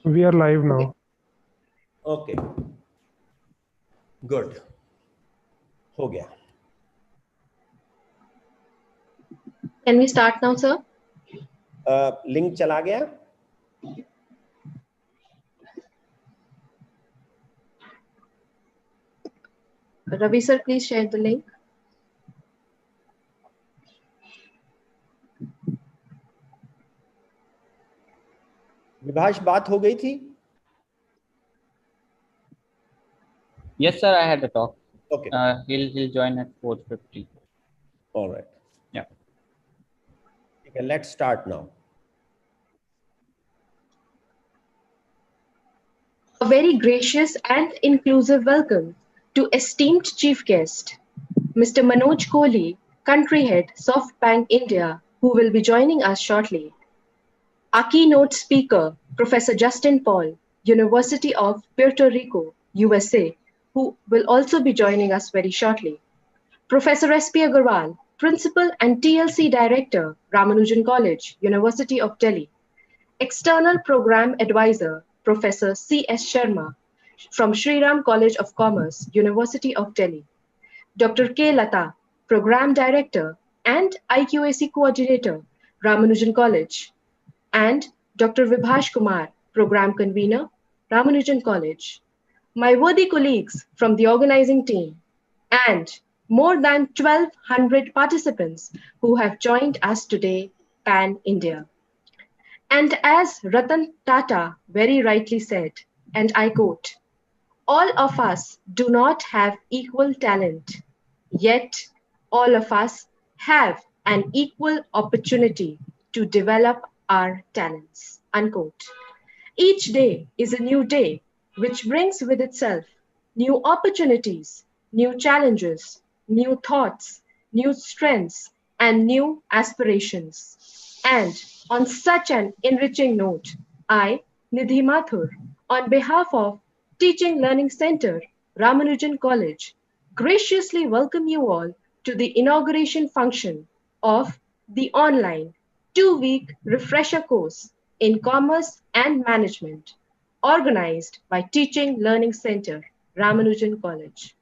We are live now. Okay. Good. हो गया. Can we start now, sir? Link चला गया? Ravi sir, please share the link. Vibhash बात हो गई थी? Yes, sir. I had the talk. Okay. He'll join at 4:50. All right. Yeah. Okay, let's start now. A very gracious and inclusive welcome to esteemed chief guest, Mr. Manoj Kohli, country head, SoftBank India, who will be joining us shortly. Our keynote speaker, Professor Justin Paul, University of Puerto Rico, USA, who will also be joining us very shortly. Professor S.P. Agarwal, Principal and TLC Director, Ramanujan College, University of Delhi. External Program Advisor, Professor C.S. Sharma from Sri Ram College of Commerce, University of Delhi. Dr. K. Lata, Program Director and IQAC Coordinator, Ramanujan College. And Dr. Vibhash Kumar, Program Convener, Ramanujan College. My worthy colleagues from the organizing team, and more than 1,200 participants who have joined us today, pan-India. And as Ratan Tata very rightly said, and I quote, all of us do not have equal talent, yet all of us have an equal opportunity to develop our talents, unquote. Each day is a new day, which brings with itself new opportunities, new challenges, new thoughts, new strengths, and new aspirations. And on such an enriching note, I, Nidhi Mathur, on behalf of Teaching Learning Center, Ramanujan College, graciously welcome you all to the inauguration function of the online 2-week refresher course in Commerce and Management, organized by Teaching Learning Center, Ramanujan College.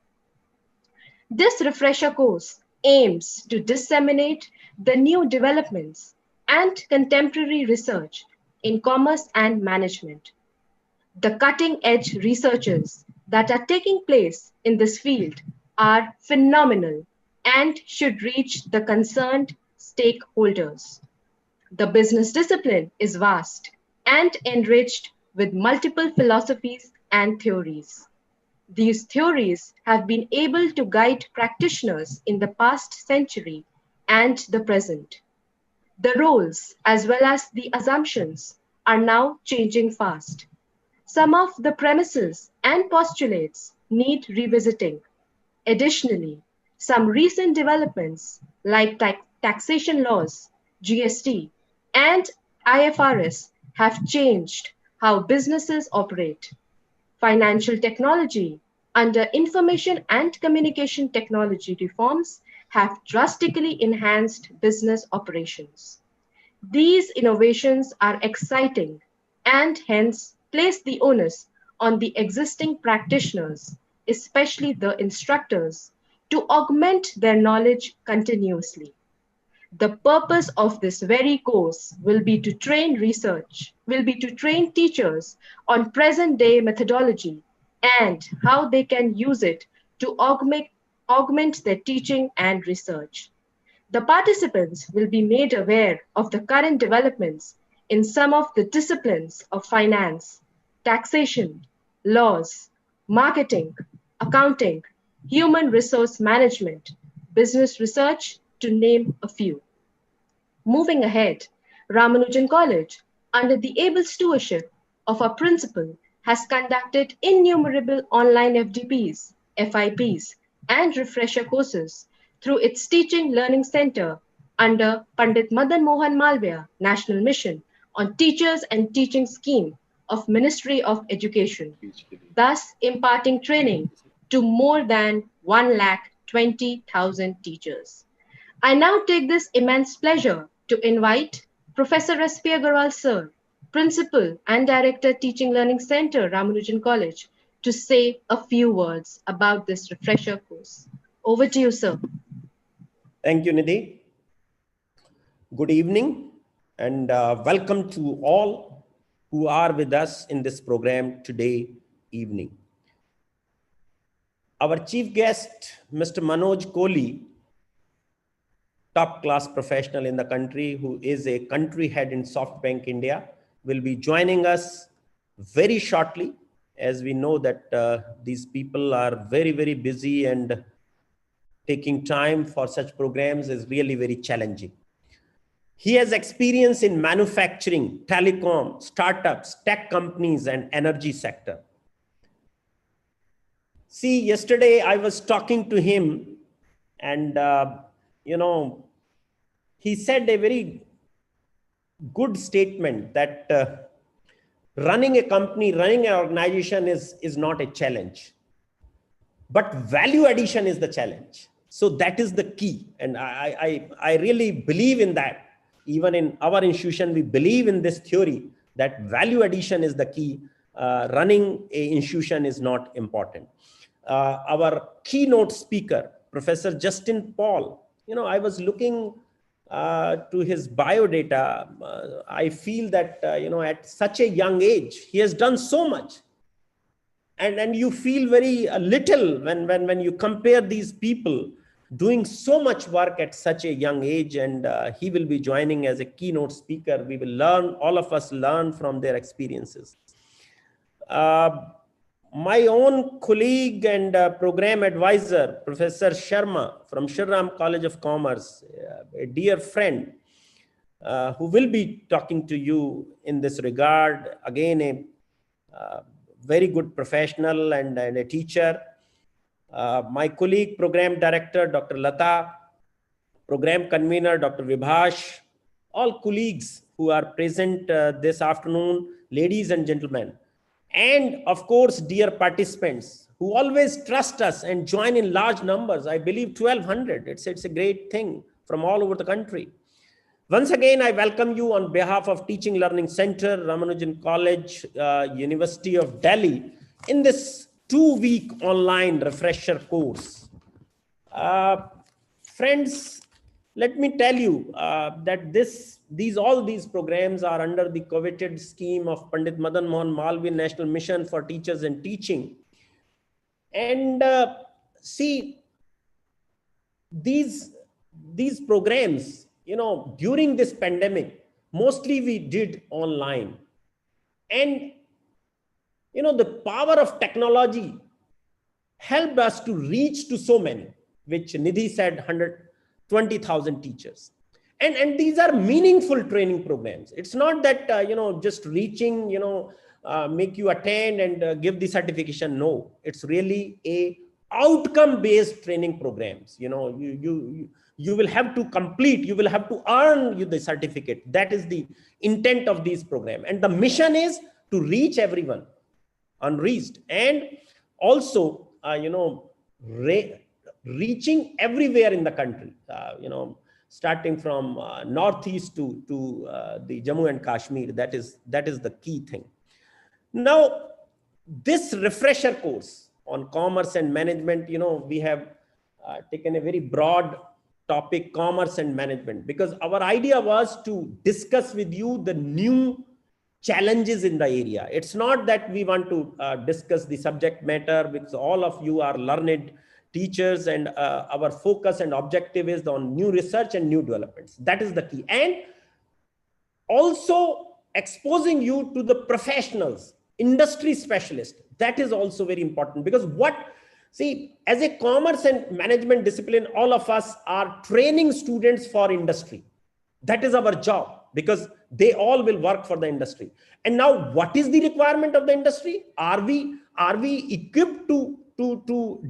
This refresher course aims to disseminate the new developments and contemporary research in commerce and management. The cutting-edge researches that are taking place in this field are phenomenal and should reach the concerned stakeholders. The business discipline is vast and enriched with multiple philosophies and theories. These theories have been able to guide practitioners in the past century and the present. The roles as well as the assumptions are now changing fast. Some of the premises and postulates need revisiting. Additionally, some recent developments like taxation laws, GST, and IFRS have changed how businesses operate. Financial technology under information and communication technology reforms have drastically enhanced business operations. These innovations are exciting and hence place the onus on the existing practitioners, especially the instructors, to augment their knowledge continuously. The purpose of this very course will be to train teachers on present-day methodology and how they can use it to augment their teaching and research. The participants will be made aware of the current developments in some of the disciplines of finance, taxation, laws, marketing, accounting, human resource management, business research, to name a few. Moving ahead, Ramanujan College, under the able stewardship of our principal, has conducted innumerable online FDPs, FIPs, and refresher courses through its Teaching Learning Center under Pandit Madan Mohan Malviya National Mission on Teachers and Teaching Scheme of Ministry of Education, thus imparting training to more than 120,000 teachers. I now take this immense pleasure to invite Professor S.P. Agarwal sir Principal and Director, Teaching Learning Center, Ramanujan College, to say a few words about this refresher course. Over to you, sir. Thank you, Nidhi. Good evening and welcome to all who are with us in this program today evening. Our chief guest, Mr. Manoj Kohli, top class professional in the country who is a country head in SoftBank India, will be joining us very shortly, as we know that these people are very, very busy and taking time for such programs is really very challenging. He has experience in manufacturing, telecom, startups, tech companies, and energy sector. See, yesterday I was talking to him and, he said a very good statement that running a company, running an organization is not a challenge, but value addition is the challenge. So that is the key. And I really believe in that. Even in our institution, we believe in this theory that value addition is the key. Running an institution is not important. Our keynote speaker, Professor Justin Paul, I was looking to his bio data. I feel that, at such a young age, he has done so much. And you feel very little when you compare these people doing so much work at such a young age. And he will be joining as a keynote speaker. We will learn, all of us learn from their experiences. My own colleague and program advisor, Professor Sharma from Shriram College of Commerce, a dear friend who will be talking to you in this regard. Again, a very good professional and a teacher. My colleague, program director, Dr. Lata, program convener, Dr. Vibhash, all colleagues who are present this afternoon, ladies and gentlemen. And of course, dear participants who always trust us and join in large numbers. I believe 1,200. It's a great thing from all over the country. Once again, I welcome you on behalf of Teaching Learning Center, Ramanujan College, University of Delhi, in this 2-week online refresher course. Friends, let me tell you that all these programs are under the coveted scheme of Pandit Madan Mohan Malviya National Mission for Teachers and Teaching. And see, these programs, during this pandemic, mostly we did online. And, the power of technology helped us to reach to so many, which Nidhi said, 120,000 teachers. And these are meaningful training programs. It's not that, just reaching, make you attend and give the certification. No, it's really a outcome-based training programs. You will have to complete, you will have to earn the certificate. That is the intent of these programs. And the mission is to reach everyone unreached, and also, reaching everywhere in the country, starting from Northeast to the Jammu and Kashmir. That is the key thing. Now, this refresher course on commerce and management, we have taken a very broad topic, commerce and management, because our idea was to discuss with you the new challenges in the area. It's not that we want to discuss the subject matter, because all of you are learned teachers, and our focus and objective is on new research and new developments. That is the key. And also exposing you to the professionals, industry specialists. That is also very important, because as a commerce and management discipline, all of us are training students for industry. That is our job, because they all will work for the industry. And now, what is the requirement of the industry? Are we equipped to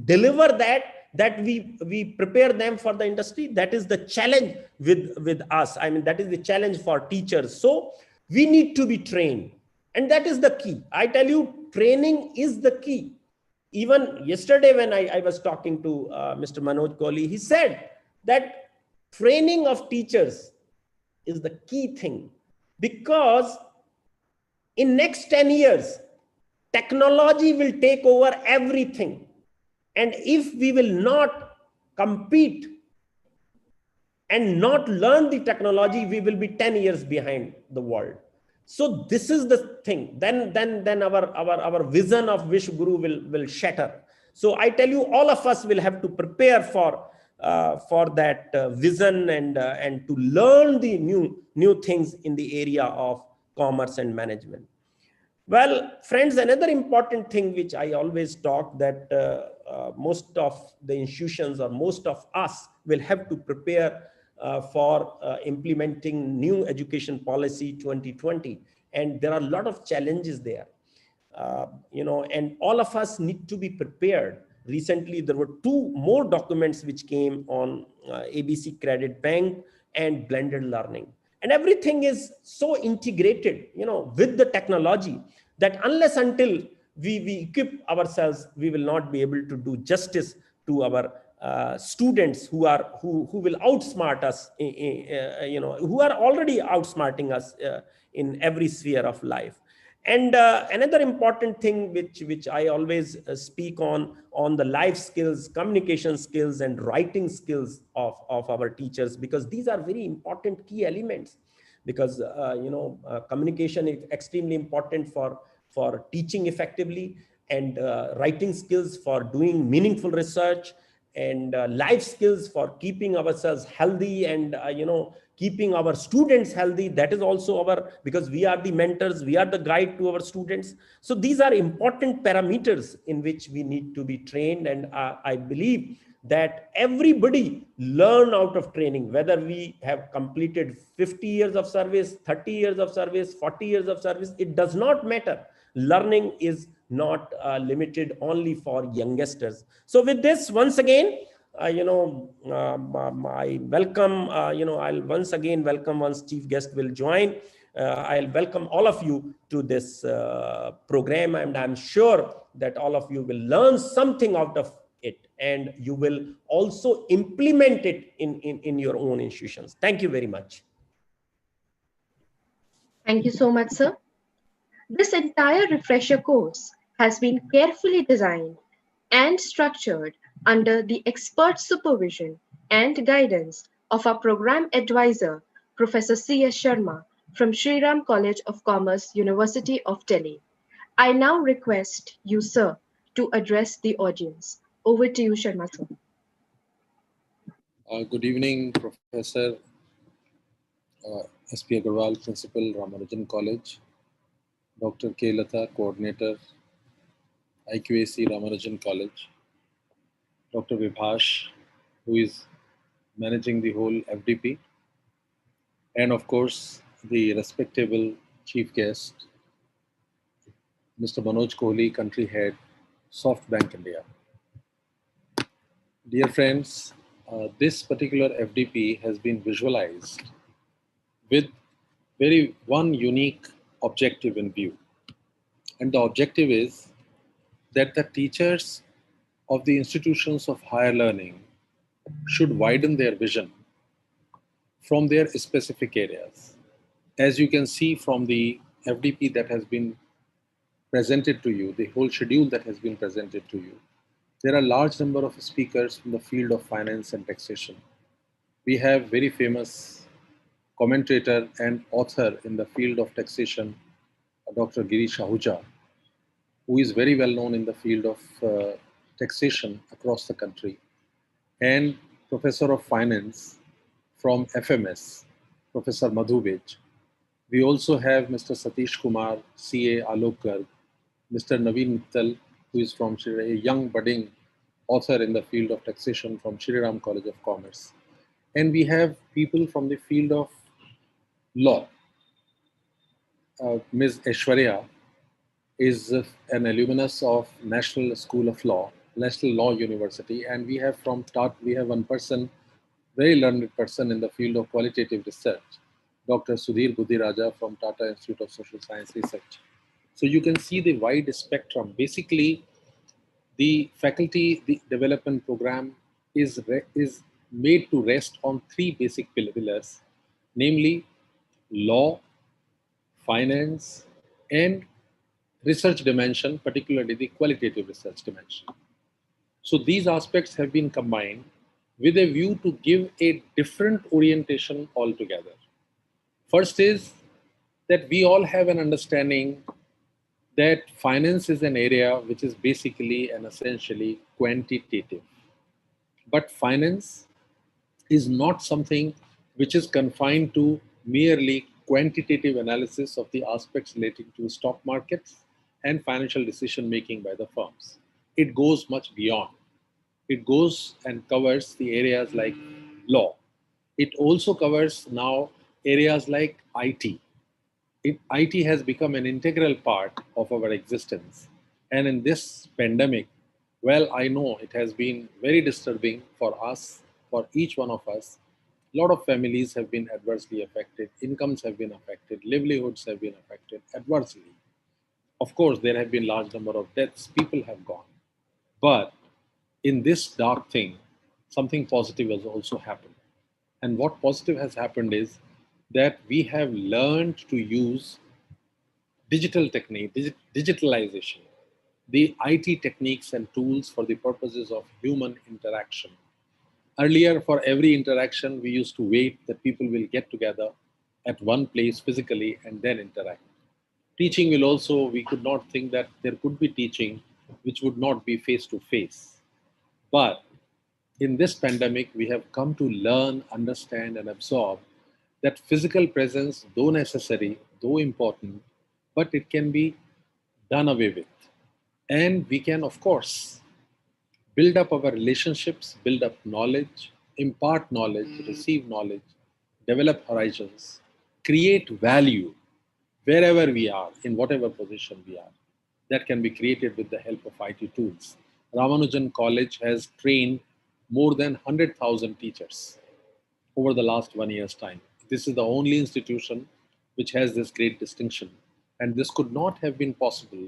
deliver that we prepare them for the industry? That is the challenge with us. I mean, that is the challenge for teachers. So we need to be trained, and that is the key. I tell you, training is the key. Even yesterday when I was talking to Mr. Manoj Kohli, he said that training of teachers is the key thing, because In next 10 years, technology will take over everything. And if we will not compete and not learn the technology, we will be 10 years behind the world. So this is the thing. Then our vision of Vishguru will shatter. So I tell you, all of us will have to prepare for that vision and to learn the new things in the area of commerce and management. Well, friends, another important thing which I always talk, that most of the institutions or most of us will have to prepare for implementing new education policy 2020. And there are a lot of challenges there. And all of us need to be prepared. Recently, there were two more documents which came on ABC Credit Bank and blended learning. And everything is so integrated, with the technology, that unless until we equip ourselves, we will not be able to do justice to our students who will outsmart us, who are already outsmarting us in every sphere of life. And another important thing which I always speak on the life skills, communication skills, and writing skills of our teachers, because these are very important key elements. Because communication is extremely important for teaching effectively, and writing skills for doing meaningful research, and life skills for keeping ourselves healthy, and keeping our students healthy. That is also because we are the mentors, we are the guide to our students. So these are important parameters in which we need to be trained. And I believe that everybody learn out of training, whether we have completed 50 years of service, 30 years of service, 40 years of service, it does not matter. Learning is not limited only for youngsters. So with this, once again, I welcome, I'll once again welcome once chief guest will join. I'll welcome all of you to this program, and I'm sure that all of you will learn something out of it, and you will also implement it in your own institutions. Thank you very much. Thank you so much, sir. This entire refresher course has been carefully designed and structured under the expert supervision and guidance of our program advisor, Professor C.S. Sharma from Sri Ram College of Commerce, University of Delhi. I now request you, sir, to address the audience. Over to you, Sharma, sir. Good evening, Professor S.P. Agarwal, Principal, Ramanujan College, Dr. K. Lata, Coordinator, IQAC Ramanujan College, Dr. Vibhash, who is managing the whole FDP, and of course, the respectable chief guest, Mr. Manoj Kohli, Country Head, SoftBank India. Dear friends, this particular FDP has been visualized with one unique objective in view. And the objective is that the teachers of the institutions of higher learning should widen their vision from their specific areas. As you can see from the FDP that has been presented to you, the whole schedule that has been presented to you, there are a large number of speakers from the field of finance and taxation. We have very famous commentator and author in the field of taxation, Dr. Girish Ahuja, who is very well known in the field of taxation across the country, and Professor of Finance from FMS, Professor Madhu Vij. We also have Mr. Satish Kumar, CA Alok Garg, Mr. Naveen Mittal, who is from a young budding author in the field of taxation from Sri Ram College of Commerce. And we have people from the field of law. Ms. Aishwarya is an alumnus of National School of Law, National Law University, and we have one person, very learned person in the field of qualitative research, Dr. Sudhir Buddhiraja from Tata Institute of Social Science Research. So you can see the wide spectrum. Basically, the faculty development program is made to rest on three basic pillars, namely law, finance, and research dimension, particularly the qualitative research dimension. So these aspects have been combined with a view to give a different orientation altogether. First is that we all have an understanding that finance is an area which is basically and essentially quantitative. But finance is not something which is confined to merely quantitative analysis of the aspects relating to stock markets and financial decision making by the firms. It goes much beyond. It goes and covers the areas like law. It also covers now areas like IT. IT has become an integral part of our existence. And in this pandemic, well, I know it has been very disturbing for us, for each one of us. A lot of families have been adversely affected, incomes have been affected, livelihoods have been affected adversely. Of course, there have been large number of deaths, people have gone. But in this dark thing, something positive has also happened. And what positive has happened is that we have learned to use digital technique, digitalization, the IT techniques and tools for the purposes of human interaction. Earlier, for every interaction, we used to wait that people will get together at one place physically and then interact. Teaching will also, we could not think that there could be teaching which would not be face to face. But in this pandemic, we have come to learn, understand, and absorb that physical presence, though necessary, though important, but it can be done away with. And we can, of course, build up our relationships, build up knowledge, impart knowledge, receive knowledge, develop horizons, create value wherever we are, in whatever position we are. That can be created with the help of IT tools. Ramanujan College has trained more than 100,000 teachers over the last 1 year's time. This is the only institution which has this great distinction. And this could not have been possible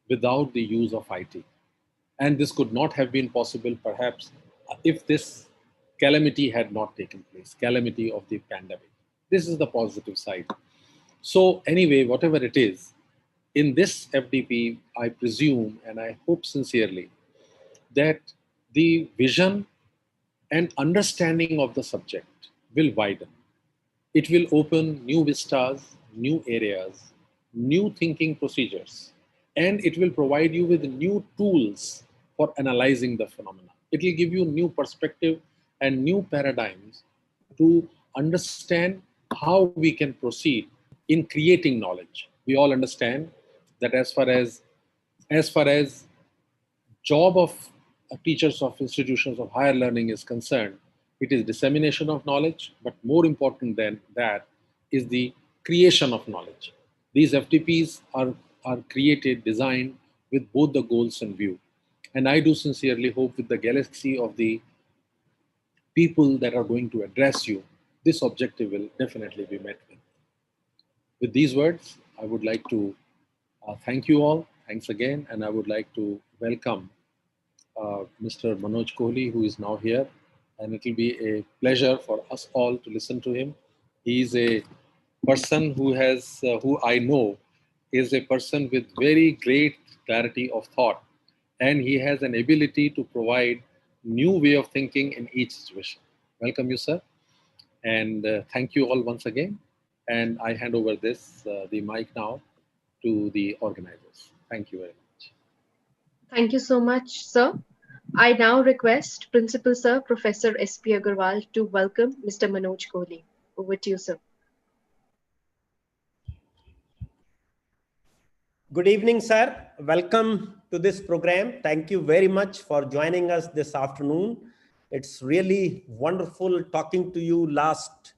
without the use of IT. And this could not have been possible, perhaps, if this calamity had not taken place, calamity of the pandemic. This is the positive side. So anyway, whatever it is, in this FDP, I presume and I hope sincerely that the vision and understanding of the subject will widen. It will open new vistas, new areas, new thinking procedures, and it will provide you with new tools for analyzing the phenomena. It will give you new perspective and new paradigms to understand how we can proceed in creating knowledge. We all understand that as far as job of teachers of institutions of higher learning is concerned, it is dissemination of knowledge, but more important than that is the creation of knowledge. These FTPs are created, designed with both the goals in view. And I do sincerely hope with the galaxy of the people that are going to address you, this objective will definitely be met with. With these words, I would like to thank you all. Thanks again. And I would like to welcome Mr. Manoj Kohli, who is now here. And it will be a pleasure for us all to listen to him. He is a person who I know is a person with very great clarity of thought. And he has an ability to provide new way of thinking in each situation. Welcome you, sir. And thank you all once again. And I hand over the mic now to the organizers. Thank you very much. Thank you so much, sir. I now request Principal Sir Professor S.P. Agarwal to welcome Mr. Manoj Kohli. Over to you, sir. Good evening, sir. Welcome to this program. Thank you very much for joining us this afternoon. It's really wonderful talking to you last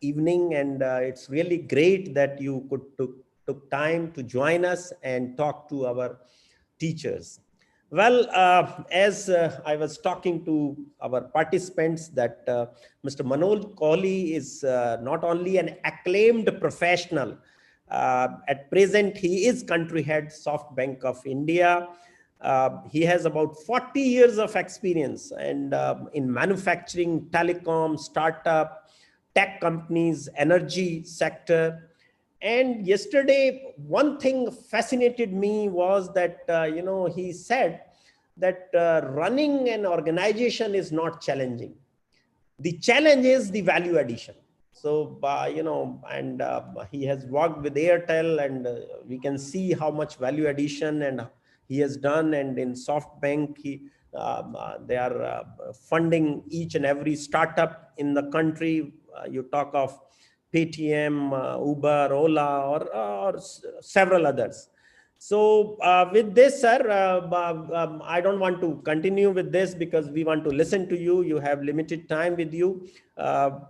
evening, and it's really great that you took time to join us and talk to our teachers. Well, as I was talking to our participants, that Mr. Manoj Kohli is not only an acclaimed professional. At present, he is country head SoftBank of India. He has about 40 years of experience and in manufacturing, telecom, startup, tech companies, energy sector. And yesterday, one thing fascinated me was that, he said that running an organization is not challenging. The challenge is the value addition. So, and he has worked with Airtel, and we can see how much value addition and he has done. And in SoftBank, they are funding each and every startup in the country. You talk of Paytm, Uber, Ola, or several others. So with this, sir, I don't want to continue with this because we want to listen to you. You have limited time with you.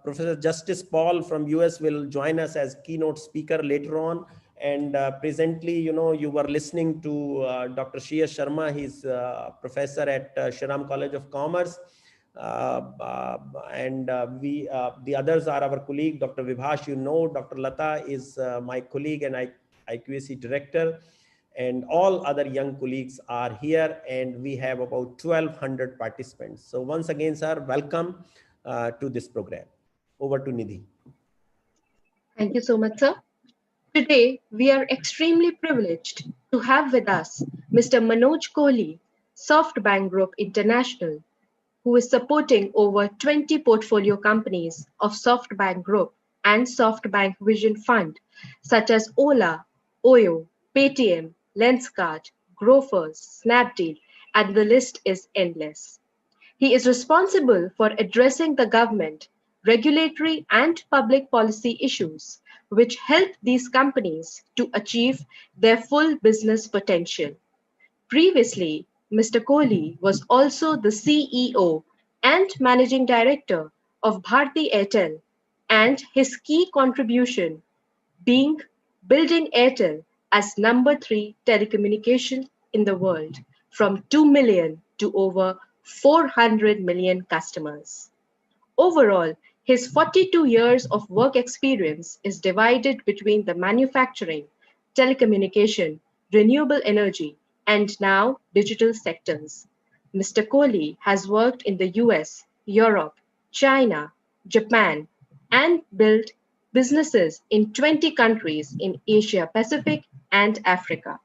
Professor Justice Paul from US will join us as keynote speaker later on. And presently, you were listening to Dr. Shreya Sharma. He's a professor at Shriram College of Commerce. The others are our colleague, Dr. Vibhash, Dr. Lata is my colleague and IQAC director. And all other young colleagues are here, and we have about 1,200 participants. So once again, sir, welcome to this program. Over to Nidhi. Thank you so much, sir. Today, we are extremely privileged to have with us Mr. Manoj Kohli, SoftBank Group International, who is supporting over 20 portfolio companies of SoftBank Group and SoftBank Vision Fund, such as Ola, Oyo, Paytm, Lenskart, Grofers, Snapdeal, and the list is endless. He is responsible for addressing the government, regulatory, and public policy issues which help these companies to achieve their full business potential. Previously, Mr. Kohli was also the CEO and Managing Director of Bharti Airtel, and his key contribution being building Airtel as number 3 telecommunication in the world, from 2 million to over 400 million customers. Overall, his 42 years of work experience is divided between the manufacturing, telecommunication, renewable energy, and now digital sectors. Mr. Kohli has worked in the US, Europe, China, Japan, and built businesses in 20 countries in Asia Pacific and Africa.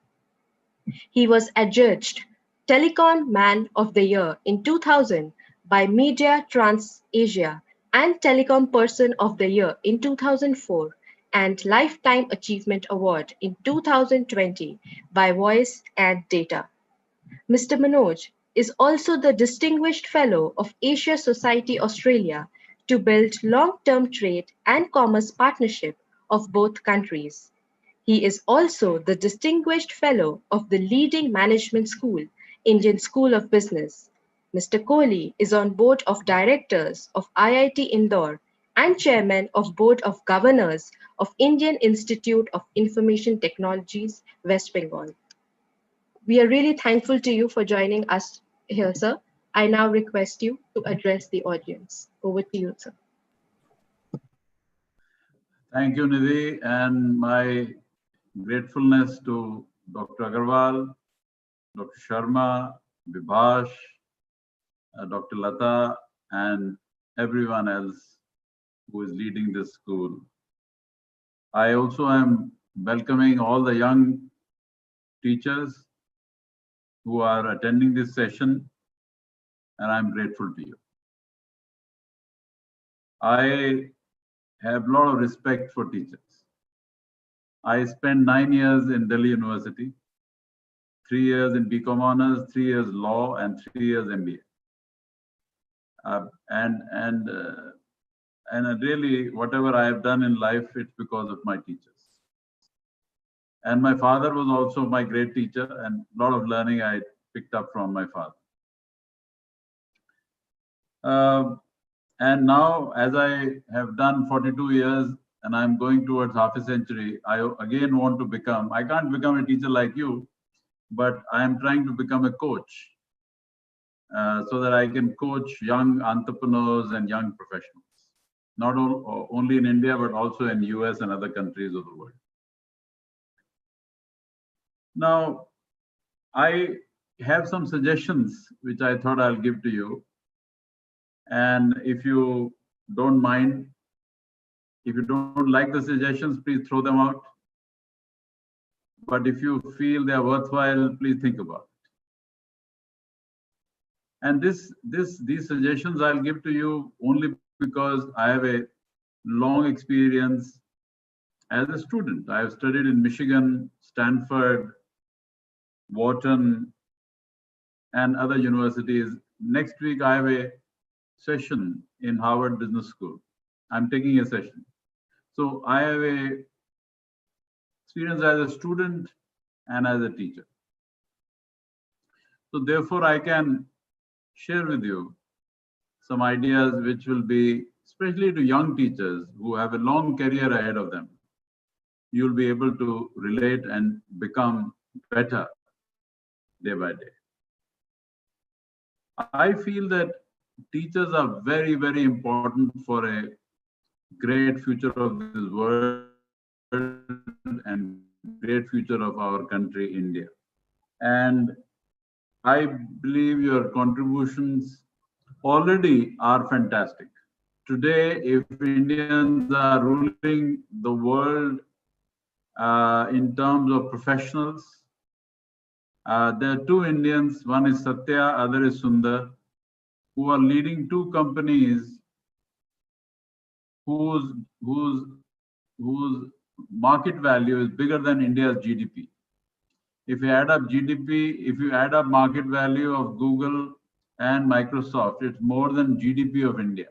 He was adjudged Telecom Man of the Year in 2000 by Media Trans Asia and Telecom Person of the Year in 2004 and Lifetime Achievement Award in 2020 by Voice and Data. Mr. Manoj is also the Distinguished Fellow of Asia Society Australia to build long-term trade and commerce partnership of both countries. He is also the Distinguished Fellow of the leading management school, Indian School of Business. Mr. Kohli is on Board of Directors of IIT Indore and Chairman of Board of Governors of Indian Institute of Information Technologies, West Bengal. We are really thankful to you for joining us here, sir. I now request you to address the audience. Over to you, sir. Thank you, Nidhi, and my gratefulness to Dr. Agarwal, Dr. Sharma, Vibhash, Dr. Lata, and everyone else who is leading this school. I also am welcoming all the young teachers who are attending this session, and I'm grateful to you. I have a lot of respect for teachers. I spent 9 years in Delhi University, 3 years in BCom Honors, 3 years law, and 3 years MBA. And really, whatever I have done in life, it's because of my teachers. And my father was also my great teacher, and a lot of learning I picked up from my father. And now, as I have done 42 years, and I'm going towards half a century, I again want to become, I can't become a teacher like you, but I am trying to become a coach so that I can coach young entrepreneurs and young professionals, not only in India, but also in US and other countries of the world. Now, I have some suggestions which I thought I'll give to you. And if you don't mind, if you don't like the suggestions, please throw them out. but if you feel they are worthwhile, please think about it. And these suggestions I'll give to you only because I have a long experience as a student. I have studied in Michigan, Stanford, Wharton, and other universities. Next week, I have a session in Harvard Business School. I'm taking a session. So I have a experience as a student and as a teacher. So therefore, I can share with you some ideas which will be, especially to young teachers who have a long career ahead of them. You'll be able to relate and become better day by day. I feel that teachers are very, very important for a great future of this world and great future of our country, India. And I believe your contributions already are fantastic. Today, if Indians are ruling the world in terms of professionals, there are two Indians, one is Satya, other is Sundar, who are leading two companies whose market value is bigger than India's GDP. If you add up GDP, if you add up market value of Google and Microsoft, it's more than GDP of India.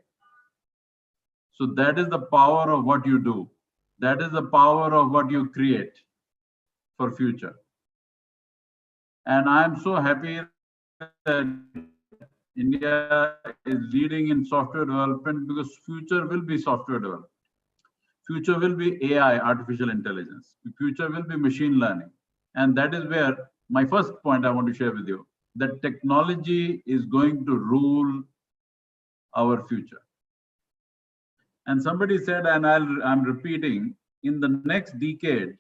So that is the power of what you do. That is the power of what you create for future. And I'm so happy that India is leading in software development because future will be software development. Future will be AI, artificial intelligence. Future will be machine learning. And that is where my first point I want to share with you, that technology is going to rule our future. And somebody said, and I'm repeating, in the next decade,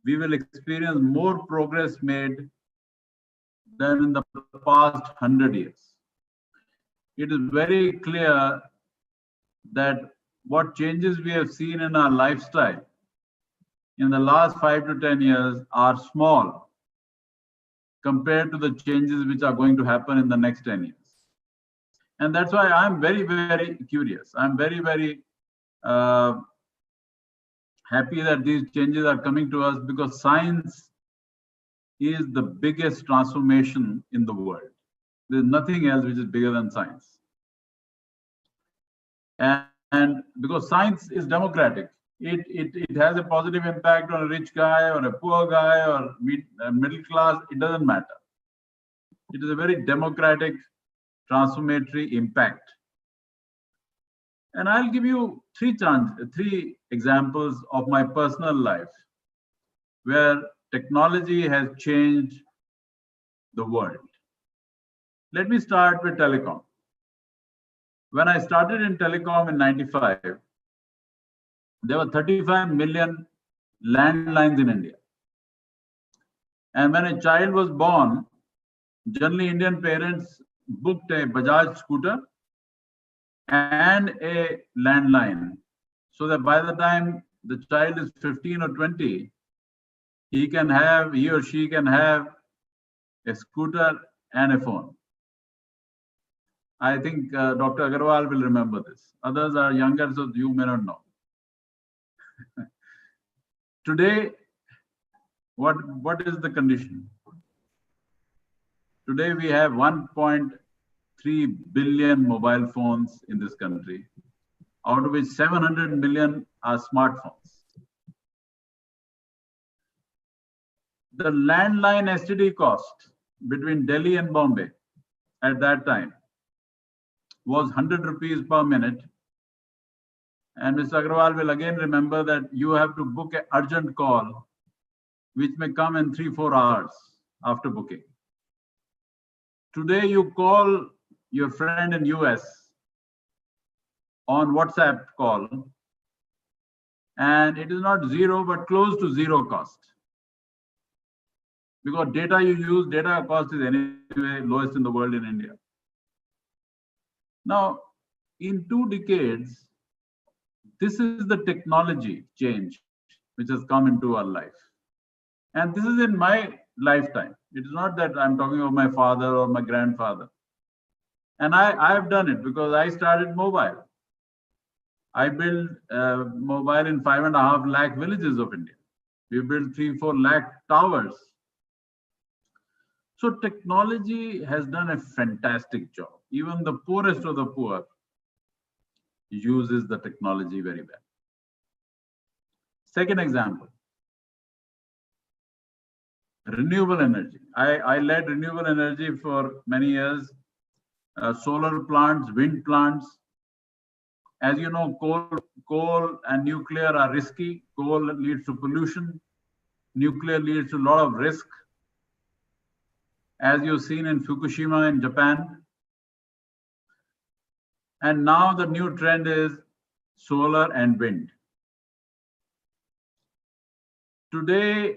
we will experience more progress made than in the past 100 years. It is very clear that what changes we have seen in our lifestyle in the last 5 to 10 years are small compared to the changes which are going to happen in the next 10 years. And that's why I'm very, very curious. I'm very, very happy that these changes are coming to us, because science is the biggest transformation in the world. There's nothing else which is bigger than science. And because science is democratic, it has a positive impact on a rich guy or a poor guy or middle class, it doesn't matter. It is a very democratic, transformatory impact. And I'll give you three examples of my personal life where technology has changed the world. Let me start with telecom. When I started in telecom in 95, there were 35 million landlines in India. And when a child was born, generally Indian parents booked a Bajaj scooter and a landline, so that by the time the child is 15 or 20, he or she can have a scooter and a phone. I think Dr. Agarwal will remember this. Others are younger, so you may not know. Today, what is the condition? Today we have 1.3 billion mobile phones in this country, out of which 700 million are smartphones. The landline STD cost between Delhi and Bombay at that time was 100 rupees per minute. And Mr. Agarwal will again remember that you have to book an urgent call, which may come in 3-4 hours after booking. Today, you call your friend in US on WhatsApp call, and it is not zero, but close to zero cost. Because data you use, data cost is anyway lowest in the world in India. Now, in 2 decades, this is the technology change which has come into our life. And this is in my lifetime. It is not that I'm talking about my father or my grandfather. And I have done it because I started mobile. I built mobile in 5.5 lakh villages of India. We built 3-4 lakh towers. So technology has done a fantastic job. Even the poorest of the poor uses the technology very well. Second example, renewable energy. I led renewable energy for many years. Solar plants, wind plants. As you know, coal and nuclear are risky. Coal leads to pollution. Nuclear leads to a lot of risk. As you've seen in Fukushima in Japan. And now the new trend is solar and wind. Today,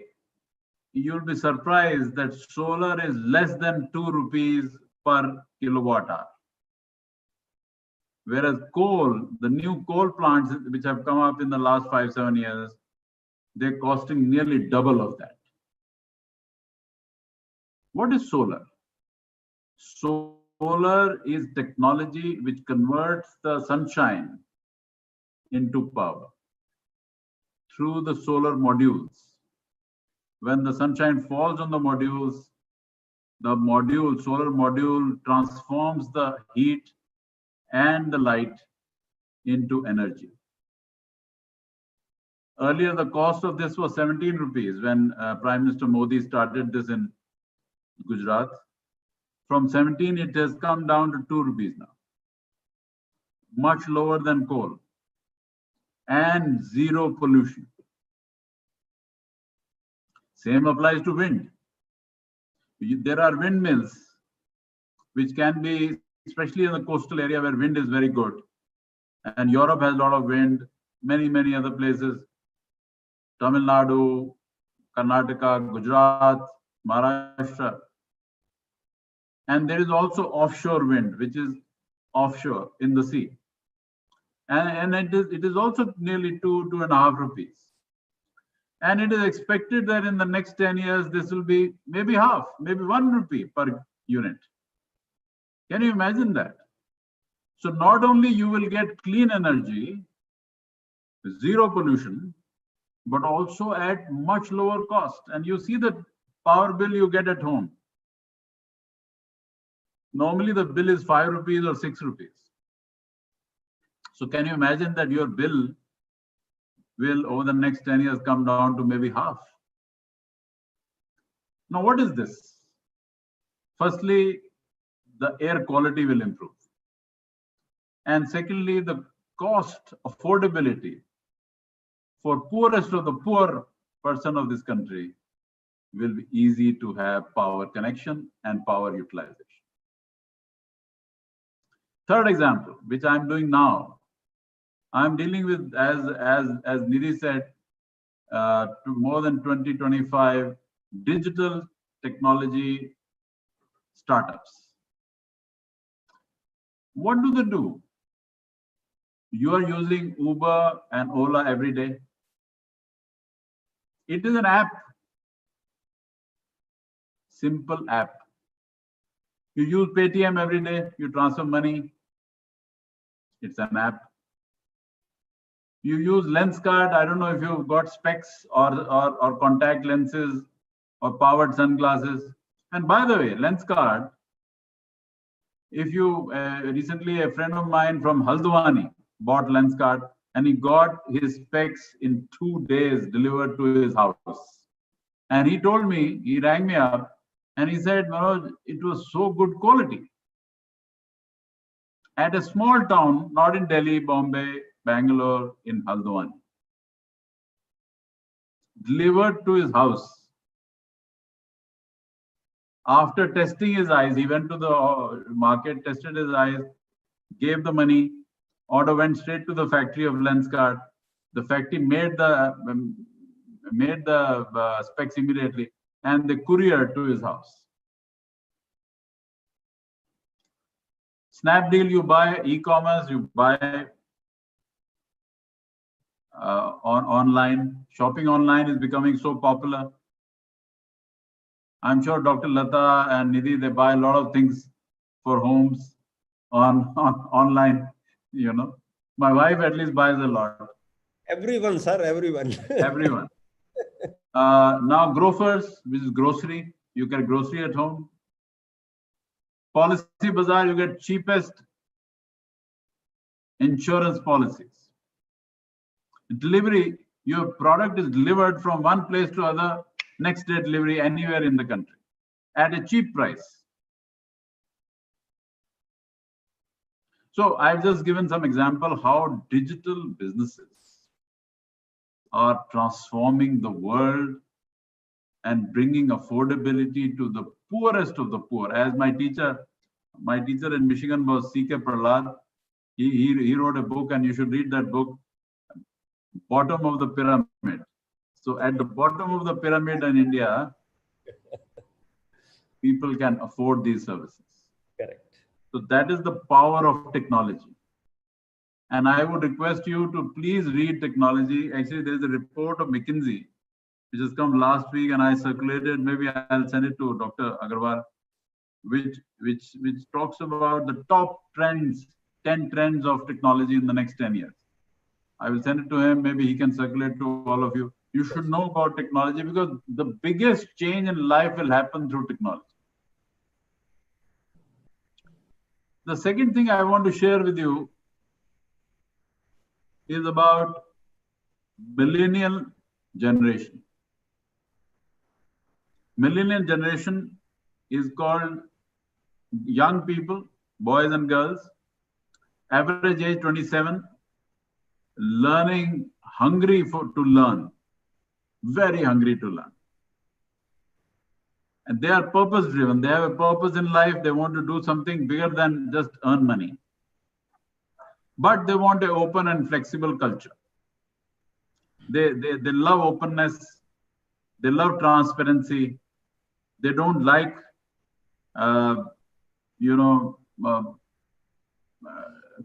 you'll be surprised that solar is less than 2 rupees per kilowatt hour. Whereas coal, the new coal plants which have come up in the last 5-7 years, they're costing nearly double of that. What is solar? Solar is technology which converts the sunshine into power through the solar modules. When the sunshine falls on the modules, solar module transforms the heat and the light into energy. Earlier, the cost of this was 17 rupees when Prime Minister Modi started this in Gujarat. From 17, it has come down to 2 rupees now. Much lower than coal and zero pollution. Same applies to wind. There are windmills which can be, especially in the coastal area where wind is very good. And Europe has a lot of wind, many other places. Tamil Nadu, Karnataka, Gujarat, Maharashtra. And there is also offshore wind, which is offshore in the sea. And it is also nearly 2.5 rupees. And it is expected that in the next 10 years, this will be maybe half, maybe 1 rupee per unit. Can you imagine that? So not only you will get clean energy, zero pollution, but also at much lower cost. And you see the power bill you get at home. Normally the bill is 5 rupees or 6 rupees. So can you imagine that your bill will over the next 10 years come down to maybe half? Now what is this? Firstly, the air quality will improve. And secondly, the cost affordability for poorest of the poor person of this country will be easy to have power connection and power utilization. Third example, which I'm doing now, I'm dealing with, as Nidhi said, to more than 20-25 digital technology startups. What do they do? You are using Uber and Ola every day. It is an app, simple app. You use Paytm every day, you transfer money. It's an app. You use LensCard. I don't know if you've got specs or contact lenses or powered sunglasses. And by the way, LensCard, if you recently a friend of mine from Haldwani bought LensCard and he got his specs in 2 days delivered to his house. And he told me, he rang me up and he said, Manoj, it was so good quality. At a small town, not in Delhi, Bombay, Bangalore, in Haldwani. Delivered to his house. After testing his eyes, he went to the market, tested his eyes, gave the money, order went straight to the factory of LensCard. The factory made the specs immediately and they couriered to his house. Snapdeal, you buy e-commerce, you buy online. Shopping online is becoming so popular. I'm sure Dr. Lata and Nidhi, they buy a lot of things for homes on online, you know. My wife at least buys a lot. Everyone, sir, everyone. Everyone. Now grofers, which is grocery, you get grocery at home. Policy Bazaar, you get cheapest insurance policies. Delivery, your product is delivered from one place to other, next day delivery anywhere in the country at a cheap price. So I've just given some example how digital businesses are transforming the world and bringing affordability to the poorest of the poor. As my teacher in Michigan was C.K. Prahlad. He wrote a book, and you should read that book, Bottom of the Pyramid. So at the bottom of the pyramid in India, people can afford these services. Correct. So that is the power of technology. And I would request you to please read technology. Actually, there is a report of McKinsey, which has come last week, and I circulated. Maybe I'll send it to Dr. Agarwal, which talks about the top trends, 10 trends of technology in the next 10 years. I will send it to him. Maybe he can circulate to all of you. You should know about technology, because the biggest change in life will happen through technology. The second thing I want to share with you is about millennial generation. Millennial generation is called young people, boys and girls, average age 27, learning, hungry to learn, very hungry to learn. And they are purpose driven. They have a purpose in life. They want to do something bigger than just earn money. But they want an open and flexible culture. They love openness. They love transparency. They don't like,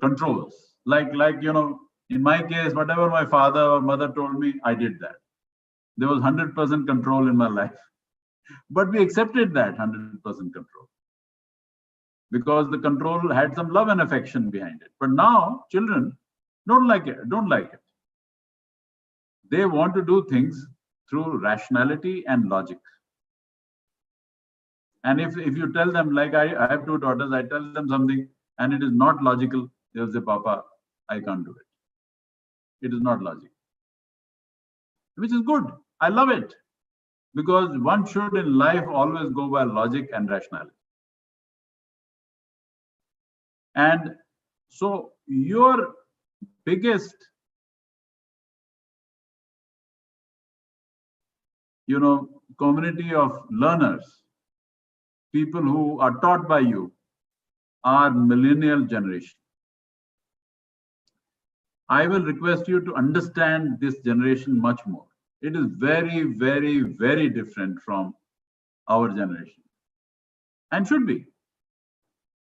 controls. Like, in my case, whatever my father or mother told me, I did that. There was 100% control in my life. But we accepted that 100% control, because the control had some love and affection behind it. But now children don't like it. They want to do things through rationality and logic. And if you tell them, like I have two daughters, I tell them something and it is not logical, they'll say, Papa, I can't do it. It is not logical. Which is good. I love it. Because one should in life always go by logic and rationality. And so your biggest, community of learners, people who are taught by you, are millennial generation. I will request you to understand this generation much more. It is very, very, very different from our generation, and should be.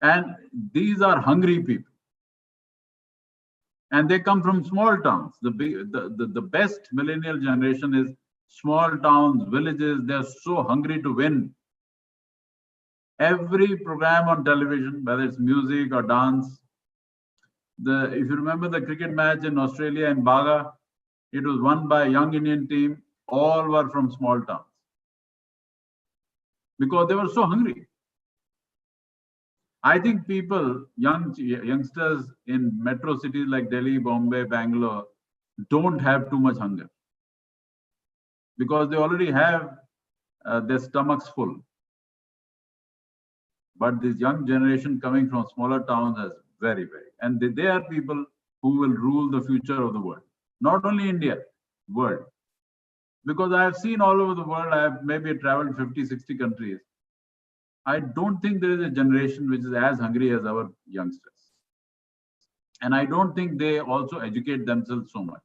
And these are hungry people, and they come from small towns. The best millennial generation is small towns, villages. They are so hungry to win. Every program on television, whether it's music or dance, if you remember the cricket match in Australia in Baga, it was won by a young Indian team. All were from small towns, because they were so hungry. I think people, youngsters in metro cities like Delhi, Bombay, Bangalore, don't have too much hunger, because they already have their stomachs full. But this young generation coming from smaller towns is very, very, and they are people who will rule the future of the world. Not only India, world. Because I have seen all over the world, I have maybe traveled 50, 60 countries. I don't think there is a generation which is as hungry as our youngsters. And I don't think they also educate themselves so much.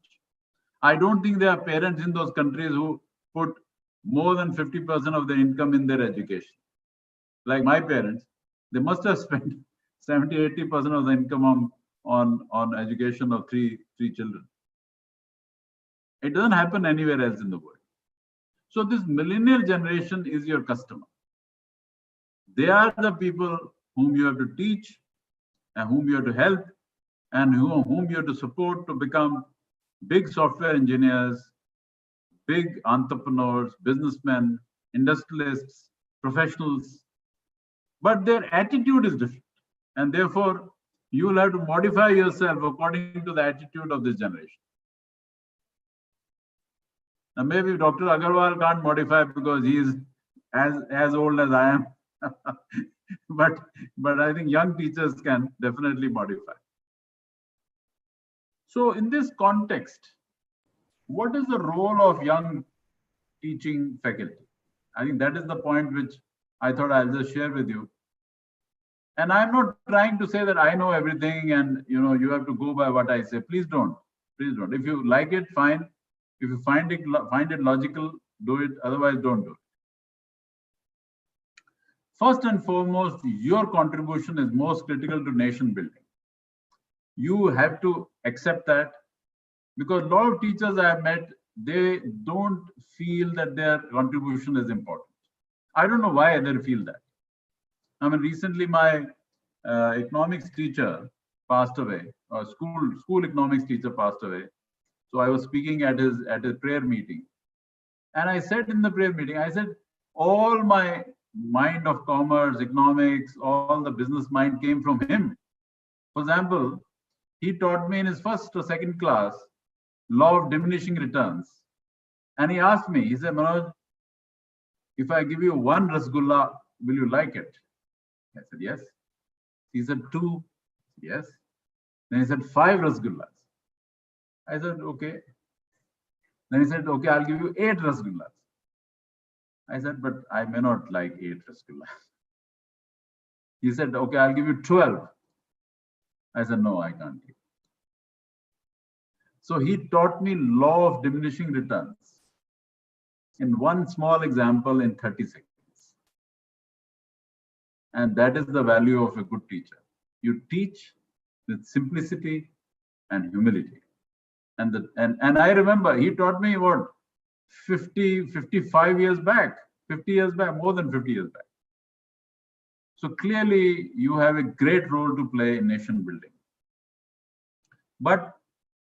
I don't think there are parents in those countries who put more than 50% of their income in their education. Like my parents, they must have spent 70, 80% of the income on education of three children. It doesn't happen anywhere else in the world. So this millennial generation is your customer. They are the people whom you have to teach and whom you have to help and whom you have to support to become big software engineers, big entrepreneurs, businessmen, industrialists, professionals. But their attitude is different. And therefore, you will have to modify yourself according to the attitude of this generation. Now, maybe Dr. Agarwal can't modify because he is as old as I am. but I think young teachers can definitely modify. So in this context, what is the role of young teaching faculty? I think that is the point which I thought I'll just share with you. And I'm not trying to say that I know everything and you have to go by what I say. Please don't. Please don't. If you like it, fine. If you find it logical, do it. Otherwise, don't do it. First and foremost, your contribution is most critical to nation building. You have to accept that, because a lot of teachers I have met, they don't feel that their contribution is important. I don't know why they feel that. I mean, recently my economics teacher passed away, or school economics teacher passed away. So I was speaking at his prayer meeting, and I said in the prayer meeting, I said, all my mind of commerce, economics, all the business mind came from him. For example, he taught me in his first or second class law of diminishing returns, and he asked me, he said, Manoj, if I give you one rasgulla, will you like it? I said, yes. He said, 2. Yes. Then he said, 5 rasgullas. I said, okay. Then he said, okay, I'll give you 8 rasgullas. I said, but I may not like 8 rasgullas. He said, okay, I'll give you 12. I said, no, I can't give. So he taught me law of diminishing returns in one small example in 30 seconds. And that is the value of a good teacher. You teach with simplicity and humility. And I remember he taught me what, 55 years back, 50 years back, more than 50 years back. So clearly you have a great role to play in nation building. But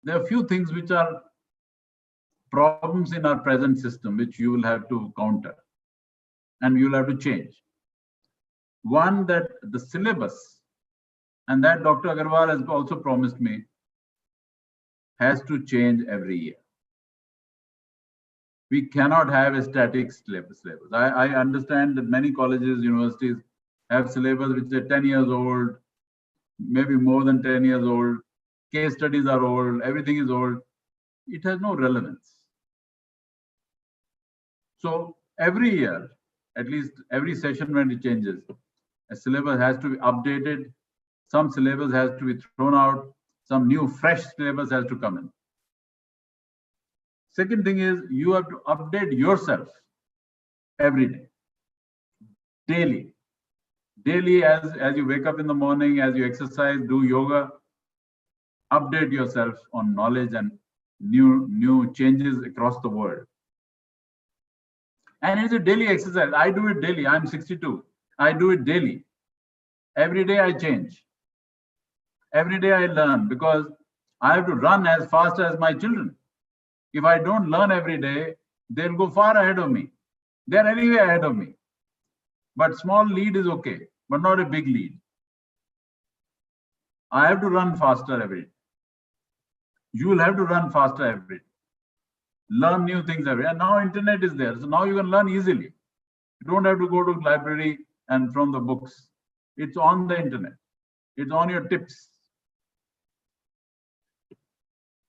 there are a few things which are problems in our present system, which you will have to counter and you'll have to change. One, that the syllabus, and that Dr. Agarwal has also promised me, has to change every year. We cannot have a static syllabus. I understand that many colleges, universities have syllabus which are 10 years old, maybe more than 10 years old. Case studies are old, everything is old. It has no relevance. So every year, at least every session when it changes, a syllabus has to be updated. Some syllabus has to be thrown out. Some new fresh syllabus has to come in. Second thing is you have to update yourself every day, daily. Daily, as you wake up in the morning, as you exercise, do yoga, update yourself on knowledge and new changes across the world. And it's a daily exercise. I do it daily. I'm 62. I do it daily. Every day I change. Every day I learn, because I have to run as fast as my children. If I don't learn every day, they'll go far ahead of me. They're anyway ahead of me. But small lead is okay, but not a big lead. I have to run faster every day. You will have to run faster every day. Learn new things every day. And now internet is there. So now you can learn easily. You don't have to go to library and from the books. It's on the internet. It's on your tips.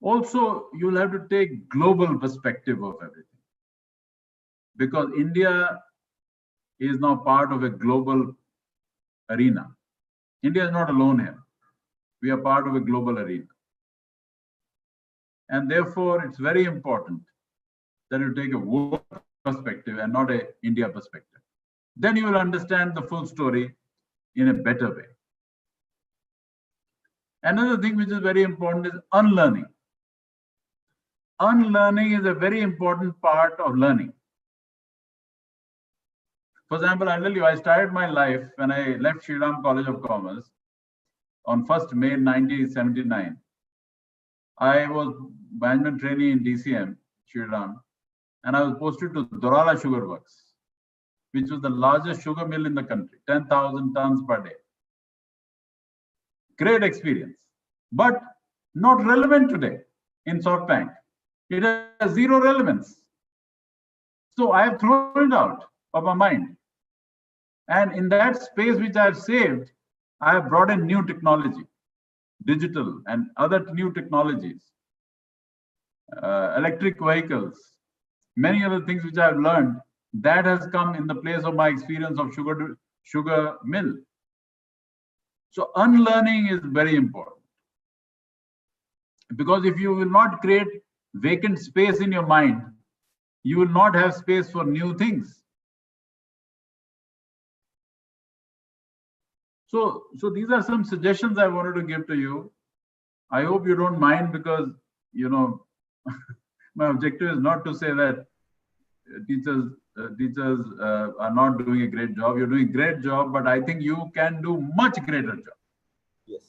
Also, you'll have to take global perspective of everything, because India is now part of a global arena. India is not alone here. We are part of a global arena. And therefore, it's very important that you take a world perspective and not an India perspective. Then you will understand the full story in a better way. Another thing which is very important is unlearning. Unlearning is a very important part of learning. For example, I'll tell you, I started my life when I left Sri Ram College of Commerce on 1st May 1979. I was management trainee in DCM, Sri Ram, and I was posted to Dorala Sugar Works, which was the largest sugar mill in the country, 10,000 tons per day. Great experience, but not relevant today in SoftBank. It has zero relevance. So I have thrown it out of my mind. And in that space which I have saved, I have brought in new technology, digital and other new technologies, electric vehicles, many other things which I have learned. That has come in the place of my experience of sugar mill. So unlearning is very important. Because if you will not create vacant space in your mind, you will not have space for new things. So these are some suggestions I wanted to give to you. I hope you don't mind, because, you know, my objective is not to say that teachers are not doing a great job. You're doing a great job, but I think you can do much greater job. Yes.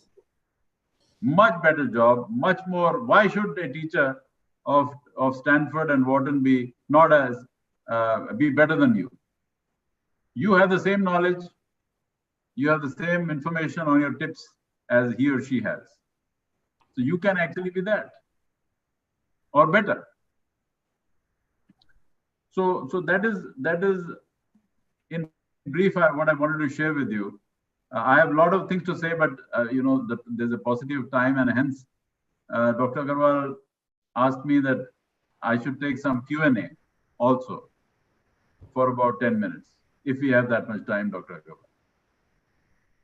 Much better job, much more. Why should a teacher of Stanford and Wharton be not as be better than you? You have the same knowledge. You have the same information on your tips as he or she has. So you can actually be that or better. So that is in brief what I wanted to share with you. I have a lot of things to say, but you know, there's a paucity of time, and hence Dr. Agarwal asked me that I should take some Q&A also for about 10 minutes, if we have that much time, Dr. Agarwal.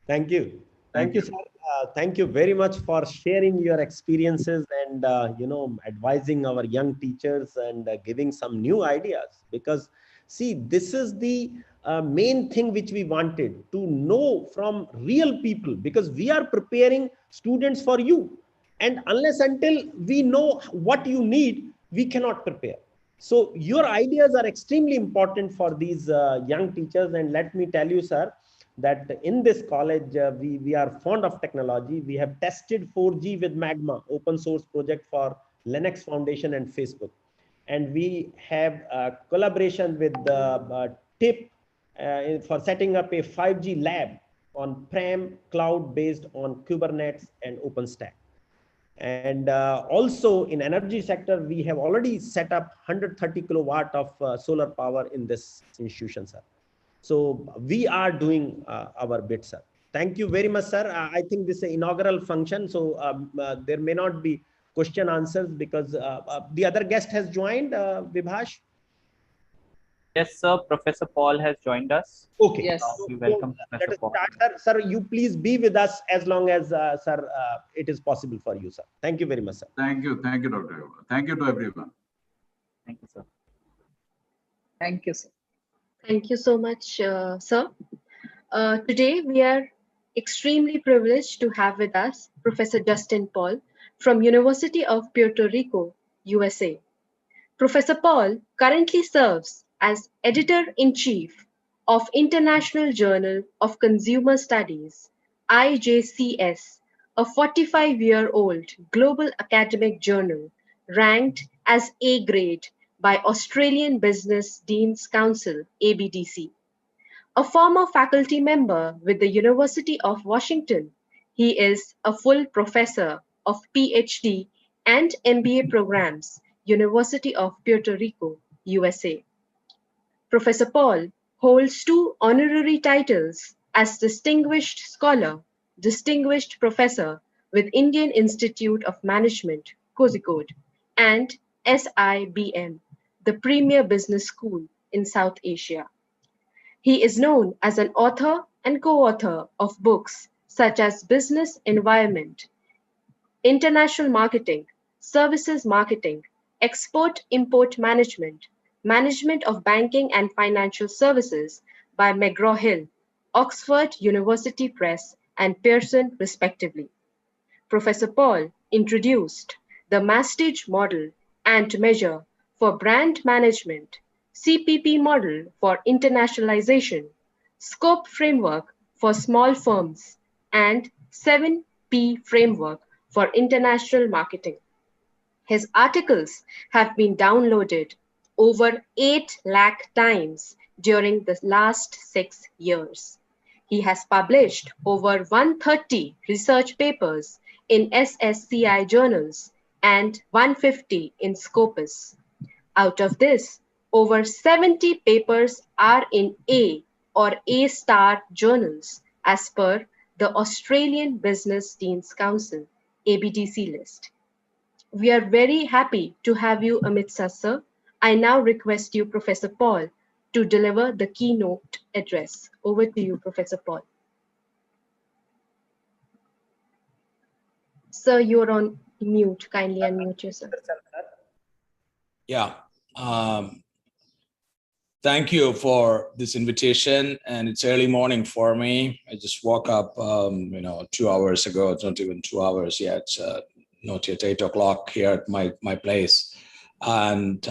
Thank you. Thank you, sir. Thank you very much for sharing your experiences and, you know, advising our young teachers and giving some new ideas. Because, see, this is the main thing which we wanted to know from real people, because we are preparing students for you. And unless until we know what you need, we cannot prepare. So your ideas are extremely important for these young teachers. And let me tell you, sir, that in this college, we are fond of technology. We have tested 4G with Magma, open source project for Linux Foundation and Facebook. And we have a collaboration with TIP for setting up a 5G lab on-prem cloud based on Kubernetes and OpenStack. And also in energy sector, we have already set up 130 kilowatt of solar power in this institution, sir. So we are doing our bit, sir. Thank you very much, sir. I think this is an inaugural function, so there may not be question answers because the other guest has joined, Vibhash. Yes, sir. Professor Paul has joined us. Okay. Yes. We welcome Professor Paul. Start, sir. You please be with us as long as, sir, it is possible for you, sir. Thank you very much, sir. Thank you, Dr. Agarwal. Thank you to everyone. Thank you, sir. Thank you, sir. Thank you so much, sir. Today, we are extremely privileged to have with us Professor Justin Paul from University of Puerto Rico, USA. Professor Paul currently serves as Editor-in-Chief of International Journal of Consumer Studies, IJCS, a 45-year-old global academic journal ranked as A grade by Australian Business Deans Council, ABDC. A former faculty member with the University of Washington, he is a full professor of PhD and MBA programs, University of Puerto Rico, USA. Professor Paul holds 2 honorary titles as Distinguished Scholar, Distinguished Professor with Indian Institute of Management, Kozhikode, and SIBM, the premier business school in South Asia. He is known as an author and co-author of books such as Business Environment, International Marketing, Services Marketing, Export-Import Management, Management of Banking and Financial Services by McGraw-Hill, Oxford University Press, and Pearson, respectively. Professor Paul introduced the Mastage model and measure for brand management, CPP model for internationalization, scope framework for small firms, and 7P framework for international marketing. His articles have been downloaded over 8 lakh times during the last 6 years. He has published over 130 research papers in SSCI journals and 150 in Scopus. Out of this, over 70 papers are in A or A star journals as per the Australian Business Deans Council ABDC list. We are very happy to have you amidst us, sir. I now request you, Professor Paul, to deliver the keynote address. Over to you, Professor Paul. Sir, you're on mute. Kindly unmute yourself. Yeah. Thank you for this invitation, and it's early morning for me. I just woke up, 2 hours ago. It's not even 2 hours yet. Not yet 8 o'clock here at my place. And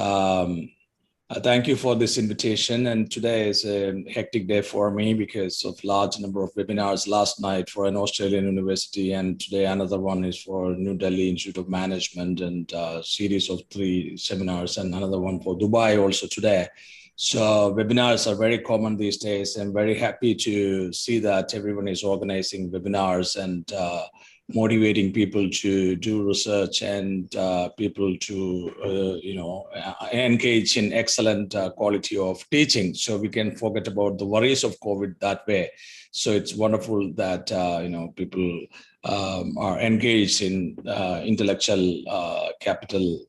thank you for this invitation. And today is a hectic day for me because of large number of webinars last night for an Australian university, and today another one is for New Delhi Institute of Management, and a series of 3 seminars, and another one for Dubai also today. So webinars are very common these days. I'm very happy to see that everyone is organizing webinars and motivating people to do research and people to, engage in excellent quality of teaching. So we can forget about the worries of COVID that way. So it's wonderful that, people are engaged in intellectual capital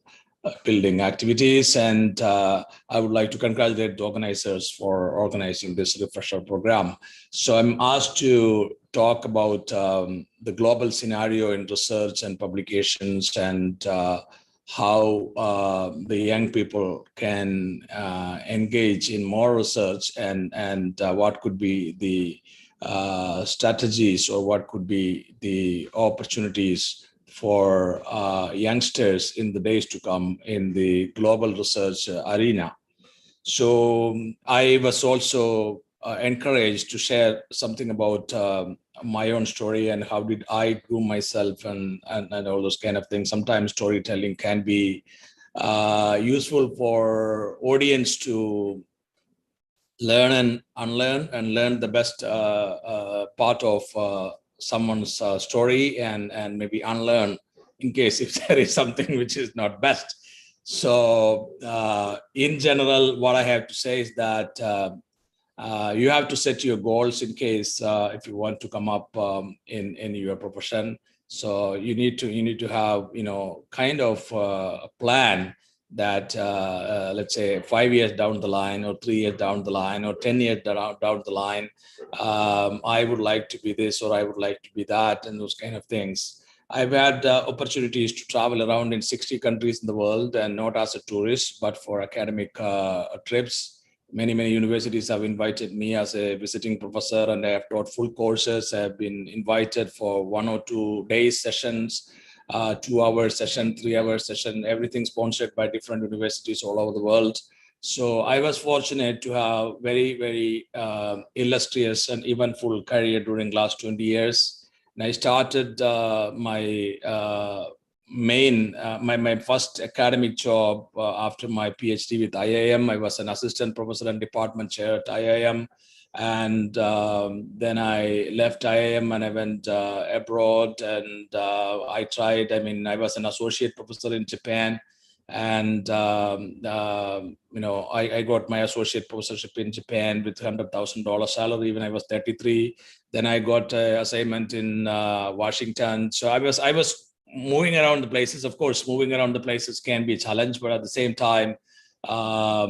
building activities, and I would like to congratulate the organizers for organizing this refresher program. So I'm asked to talk about the global scenario in research and publications, and how the young people can engage in more research, and what could be the strategies, or what could be the opportunities for youngsters in the days to come in the global research arena. So I was also encouraged to share something about my own story and how did I groom myself, and all those kind of things. Sometimes storytelling can be useful for audience to learn and unlearn, and learn the best part of someone's story, and maybe unlearn in case if there is something which is not best. So in general, what I have to say is that you have to set your goals in case if you want to come up in your profession. So you need to have kind of a plan that let's say 5 years down the line, or 3 years down the line, or 10 years down the line, I would like to be this, or I would like to be that, and those kind of things. I've had opportunities to travel around in 60 countries in the world, and not as a tourist, but for academic trips. Many universities have invited me as a visiting professor, and I have taught full courses. I have been invited for 1 or 2 days sessions, 2-hour session, 3-hour session, everything sponsored by different universities all over the world. So I was fortunate to have very, very illustrious and eventful career during last 20 years. And I started my first academic job after my PhD with IIM. I was an assistant professor and department chair at IIM. And then I left IIM and I went abroad, and I was an associate professor in Japan, and I got my associate professorship in Japan with $100,000 salary when I was 33. Then I got an assignment in Washington. So I was moving around the places. Of course, moving around the places can be a challenge, but at the same time, so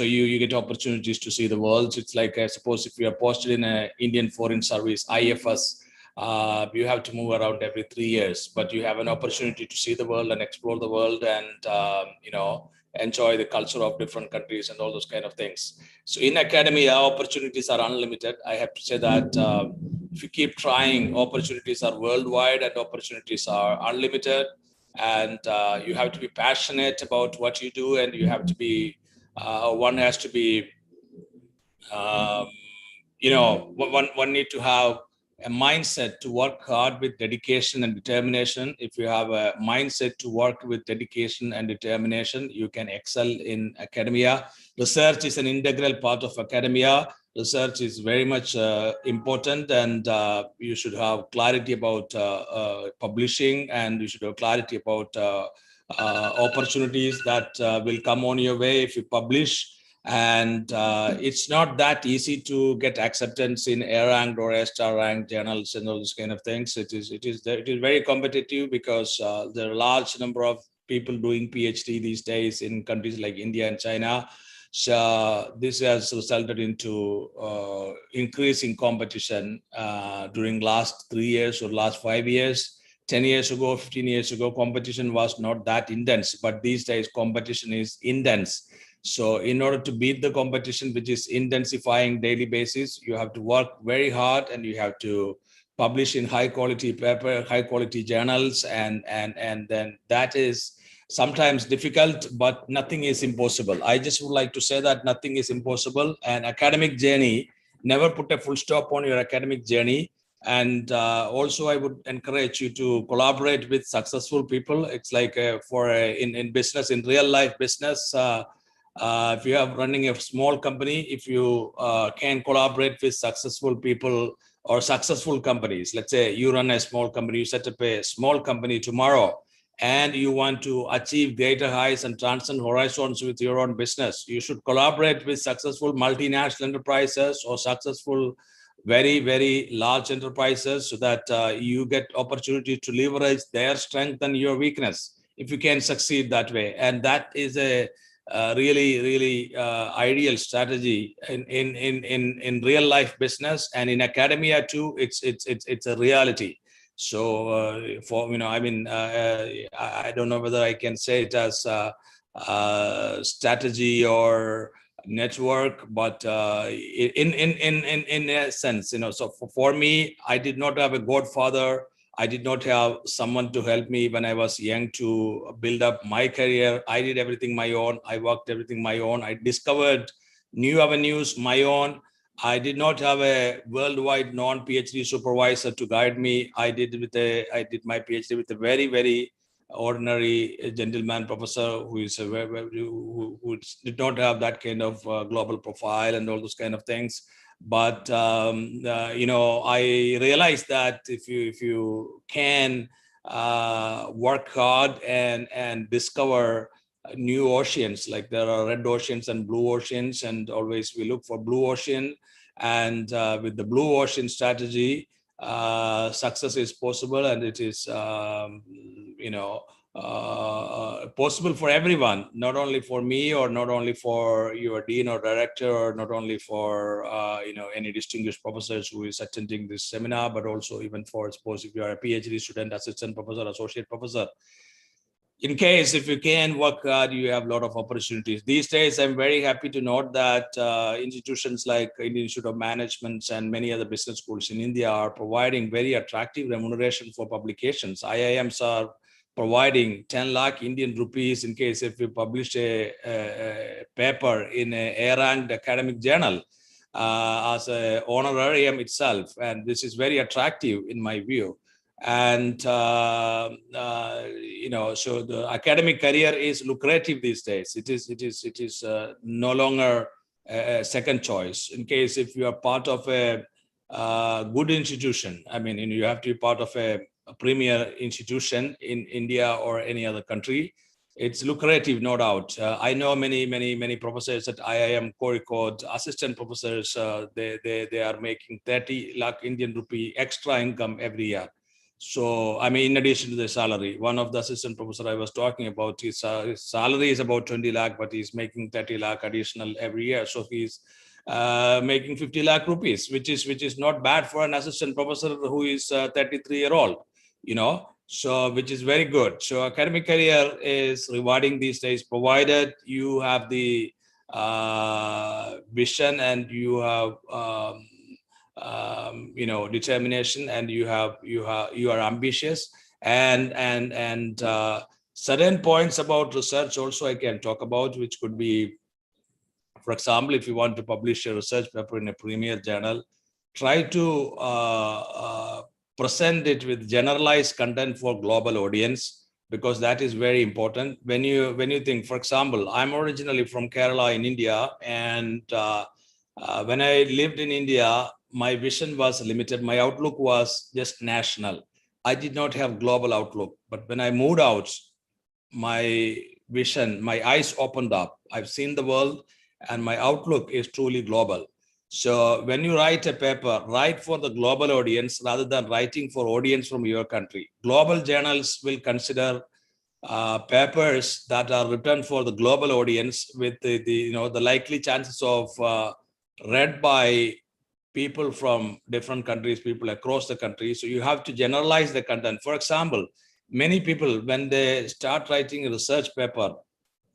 you get opportunities to see the world. It's like, I suppose, if you are posted in an Indian Foreign Service, IFS, you have to move around every 3 years, but you have an opportunity to see the world and explore the world, and enjoy the culture of different countries and all those kind of things. So in academia, opportunities are unlimited. I have to say that if you keep trying, opportunities are worldwide and opportunities are unlimited. And you have to be passionate about what you do, and you have to be one has to be, you know, one need to have a mindset to work hard with dedication and determination. If you have a mindset to work with dedication and determination, you can excel in academia. Research is an integral part of academia. Research is very much important, and you should have clarity about publishing, and you should have clarity about opportunities that will come on your way if you publish. And it's not that easy to get acceptance in A-ranked or A-star ranked journals and all those kind of things. It is very competitive, because there are a large number of people doing PhD these days in countries like India and China. So this has resulted into increasing competition during last 3 years or last 5 years. 10 years ago, 15 years ago, competition was not that intense, but these days competition is intense. So in order to beat the competition, which is intensifying daily basis, you have to work very hard, and you have to publish in high quality paper, high quality journals, and then that is sometimes difficult, but nothing is impossible. I just would like to say that nothing is impossible. And academic journey, never put a full stop on your academic journey. And also, I would encourage you to collaborate with successful people. It's like in business, in real life business. If you are running a small company, if you can collaborate with successful people or successful companies, let's say you run a small company, you set up a small company tomorrow, and you want to achieve greater heights and transcend horizons with your own business, you should collaborate with successful multinational enterprises or successful very, very large enterprises, so that you get opportunity to leverage their strength and your weakness, if you can succeed that way. And that is a really ideal strategy in real life business, and in academia too. It's a reality. So for, you know, I mean, I don't know whether I can say it as strategy or network, but in a sense, you know. So for me, I did not have a godfather. I did not have someone to help me when I was young to build up my career. I did everything my own. I worked everything my own. I discovered new avenues my own. I did not have a worldwide non-PhD supervisor to guide me. I did my PhD with a very, very ordinary gentleman professor who is who did not have that kind of global profile and all those kind of things. But you know, I realized that if you can work hard and discover new oceans, like there are red oceans and blue oceans, and always we look for blue ocean. And with the blue ocean strategy, success is possible, and it is you know, possible for everyone, not only for me, or not only for your dean or director, or not only for you know, any distinguished professors who is attending this seminar, but also even for, suppose if you are a PhD student, assistant professor, associate professor. In case if you can work hard, you have a lot of opportunities. These days, I'm very happy to note that institutions like Indian Institute of Management and many other business schools in India are providing very attractive remuneration for publications. IIMs are providing 10 lakh Indian rupees in case if you publish a paper in a A-ranked academic journal as an honorarium itself. And this is very attractive in my view. And you know, so the academic career is lucrative these days. It is no longer a second choice. In case if you are part of a good institution, I mean, you have to be part of a premier institution in India or any other country. It's lucrative, no doubt. I know many professors at IIM Kozhikode, assistant professors. They are making 30 lakh Indian rupee extra income every year. So, I mean, in addition to the salary, one of the assistant professor I was talking about, his salary is about 20 lakh, but he's making 30 lakh additional every year. So he's making 50 lakh rupees, which is not bad for an assistant professor who is 33-year-old, you know. So, which is very good. So academic career is rewarding these days, provided you have the vision and you have you know, determination, and you are ambitious, and certain points about research also I can talk about, which could be For example, if you want to publish a research paper in a premier journal, try to present it with generalized content for global audience, because that is very important. When you think, for example, I'm originally from Kerala in India, and when I lived in India, my vision was limited. My outlook was just national. I did not have global outlook. But when I moved out, my vision, my eyes opened up. I've seen the world, and my outlook is truly global. So when you write a paper, write for the global audience rather than writing for audience from your country. Global journals will consider papers that are written for the global audience with the likely chances of read by people from different countries, people across the country. So you have to generalize the content. For example, many people, when they start writing a research paper,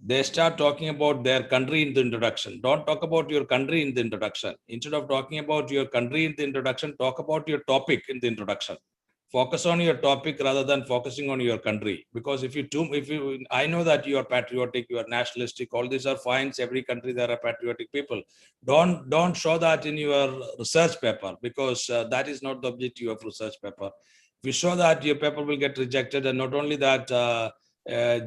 they start talking about their country in the introduction. Don't talk about your country in the introduction. Instead of talking about your country in the introduction, talk about your topic in the introduction. Focus on your topic rather than focusing on your country. Because I know that you are patriotic, you are nationalistic, all these are fine. Every country there are patriotic people. Don't show that in your research paper, because that is not the objective of research paper. If you show that, your paper will get rejected. And not only that,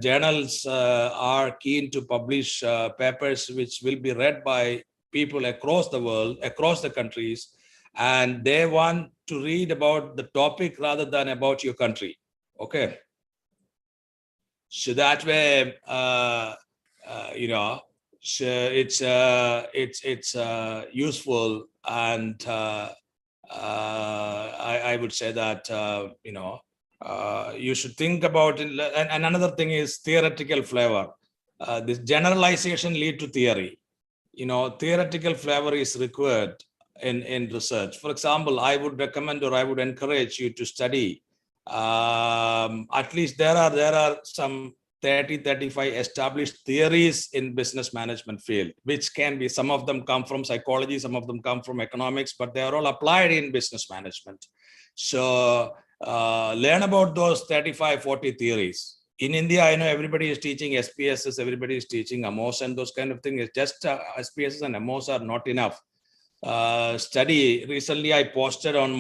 journals are keen to publish papers which will be read by people across the world, across the countries, and they want to read about the topic rather than about your country. Okay. So that way, so it's useful, and I would say that you should think about it. And another thing is theoretical flavor. This generalization lead to theory. Theoretical flavor is required in research. For example, I would recommend, or I would encourage you to study. At least there are some 30-35 established theories in business management field, which can be, some of them come from psychology, some of them come from economics, but they are all applied in business management. So learn about those 35-40 theories. In India, I know everybody is teaching SPSS, everybody is teaching AMOS and those kind of things. Just SPSS and AMOS are not enough. Study. Recently, I posted on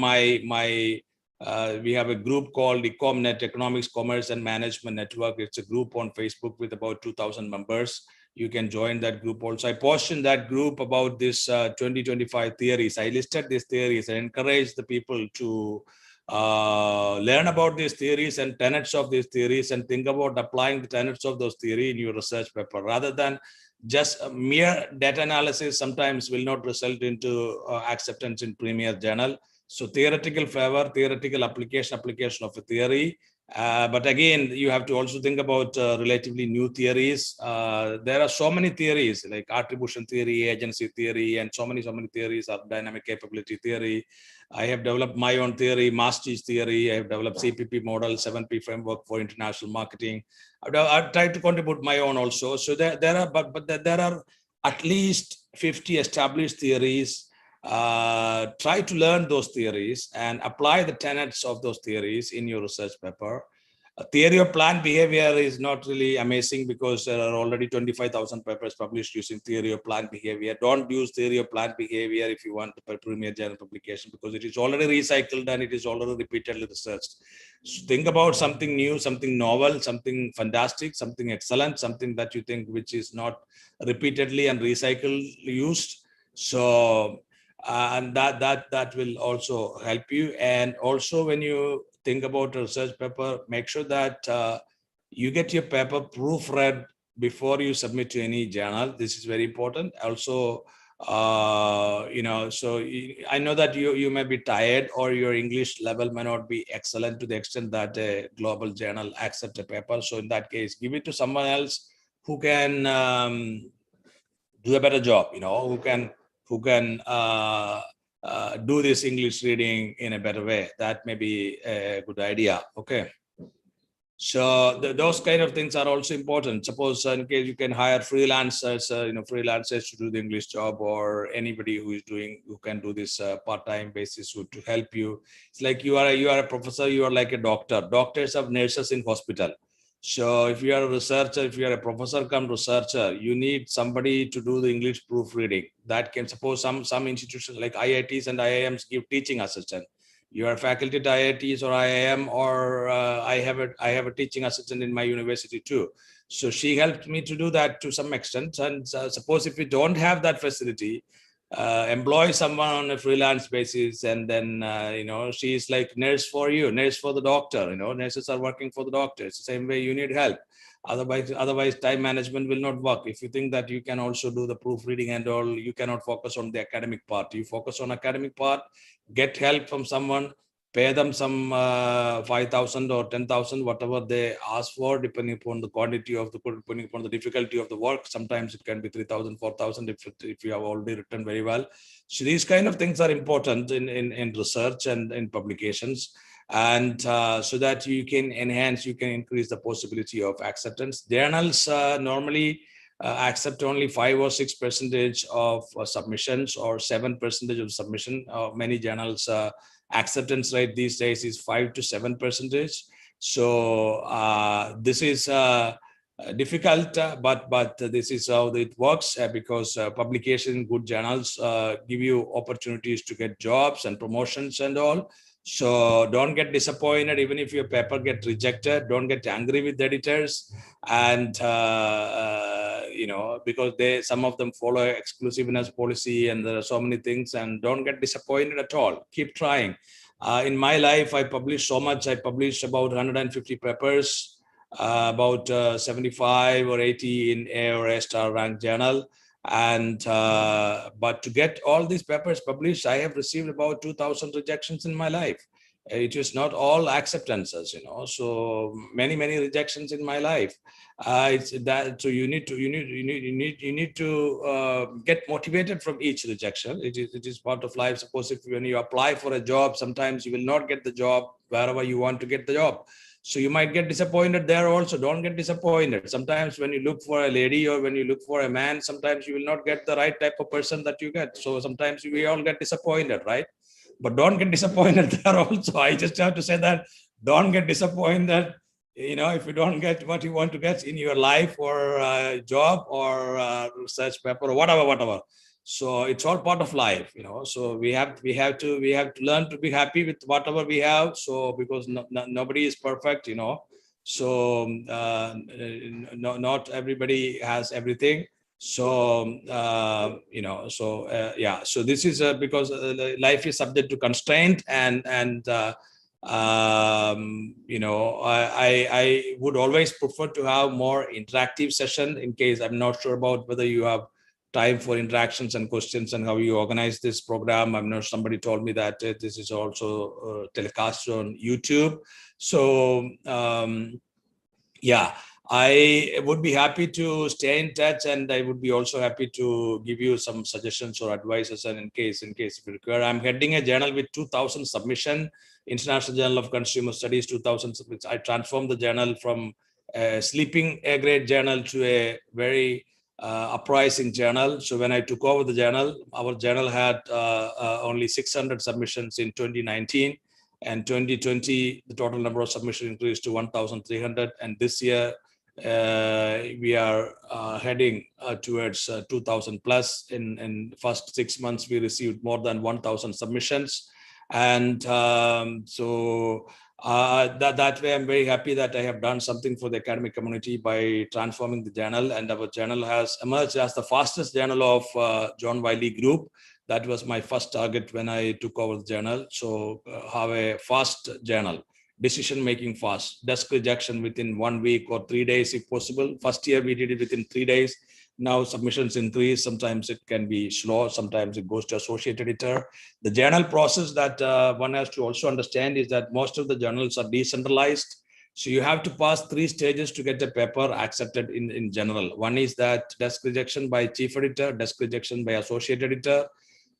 we have a group called EcomNet, Economics, Commerce and Management Network. It's a group on Facebook with about 2,000 members. You can join that group also. I posted in that group about this 2025 theories. I listed these theories. I encourage the people to learn about these theories and tenets of these theories, and think about applying the tenets of those theories in your research paper, rather than just mere data analysis sometimes will not result into acceptance in premier journal. So theoretical flavor, theoretical application of a theory. But again, you have to also think about relatively new theories. There are so many theories like attribution theory, agency theory, and so many theories are dynamic capability theory. I have developed my own theory, Maastricht theory. I have developed CPP model, 7P framework for international marketing. I've tried to contribute my own also. So there are at least 50 established theories. Try to learn those theories and apply the tenets of those theories in your research paper. A theory of planned behavior is not really amazing, because there are already 25,000 papers published using theory of planned behavior. Don't use theory of planned behavior if you want a premier journal publication, because it is already recycled and it is already repeatedly researched. So think about something new, something novel, something fantastic, something excellent, something that you think which is not repeatedly and recycled used. So and that will also help you. And also, when you think about a research paper, make sure that you get your paper proofread before you submit to any journal. This is very important. Also, so I know that you may be tired, or your English level may not be excellent to the extent that a global journal accepts a paper. So in that case, give it to someone else who can do a better job, who can do this English reading in a better way. That may be a good idea. Okay. So those kind of things are also important. Suppose in case you can hire freelancers, freelancers to do the English job, or anybody who can do this part-time basis to help you. It's like you are a professor, you are like a doctor. Doctors have nurses in hospital. So if you are a researcher, if you are a professor come researcher, you need somebody to do the English proofreading. That can, suppose some institutions like IITs and IIMs give teaching assistant. You are faculty at IITs or IIM, or I have a teaching assistant in my university too. So she helped me to do that to some extent. And suppose if we don't have that facility, employ someone on a freelance basis, and then she's like nurse for you, nurse for the doctor. Nurses are working for the doctor. It's the same way you need help. Otherwise time management will not work. If you think that you can also do the proofreading and all, you cannot focus on the academic part. You focus on academic part, get help from someone, pay them some 5,000 or 10,000, whatever they ask for, depending upon the quantity of depending upon the difficulty of the work. Sometimes it can be 3,000, 4,000 if you have already written very well. So these kind of things are important in research and in publications, and so that you can increase the possibility of acceptance. Journals normally accept only 5 or 6% of submissions, or 7% of submission. Many journals acceptance rate these days is 5 to 7%. So this is difficult, but this is how it works, because publication in good journals give you opportunities to get jobs and promotions and all. So don't get disappointed even if your paper get rejected. Don't get angry with the editors, and because some of them follow exclusiveness policy, and there are so many things. And don't get disappointed at all. Keep trying. In my life, I published so much. I published about 150 papers, about 75 or 80 in A or A star rank journal. And but to get all these papers published, I have received about 2,000 rejections in my life. It is not all acceptances, so many rejections in my life. It's that, so you need to get motivated from each rejection. It is part of life. Suppose when you apply for a job, sometimes you will not get the job wherever you want to get the job. So you might get disappointed there also. Don't get disappointed. Sometimes when you look for a lady or when you look for a man, sometimes you will not get the right type of person that you get. So sometimes we all get disappointed, right? But don't get disappointed there also. I just have to say that don't get disappointed. If you don't get what you want to get in your life, or job, or research paper, or whatever. So it's all part of life, so we have to learn to be happy with whatever we have. So because nobody is perfect, so not everybody has everything. So so this is because life is subject to constraint, and I would always prefer to have more interactive session. In case I'm not sure about whether you have time for interactions and questions and how you organize this program. I'm not, somebody told me that this is also telecast on YouTube. So I would be happy to stay in touch, and I would be also happy to give you some suggestions or advices. And in case if you require, I'm heading a journal with 2,000 submission, International Journal of Consumer Studies, 2,000. I transformed the journal from a sleeping A grade journal to a very uprising journal. So when I took over the journal, our journal had only 600 submissions in 2019. And 2020, the total number of submissions increased to 1,300. And this year, we are heading towards 2,000 plus. In first 6 months, we received more than 1,000 submissions. And that way, I'm very happy that I have done something for the academic community by transforming the journal. And our journal has emerged as the fastest journal of John Wiley Group. That was my first target when I took over the journal. So have a fast journal, decision making fast, desk rejection within 1 week or 3 days if possible. First year we did it within 3 days. Now submissions increase. Sometimes it can be slow. Sometimes it goes to associate editor. The journal process that one has to also understand is that most of the journals are decentralized. So you have to pass 3 stages to get a paper accepted in general. One is that desk rejection by chief editor, desk rejection by associate editor,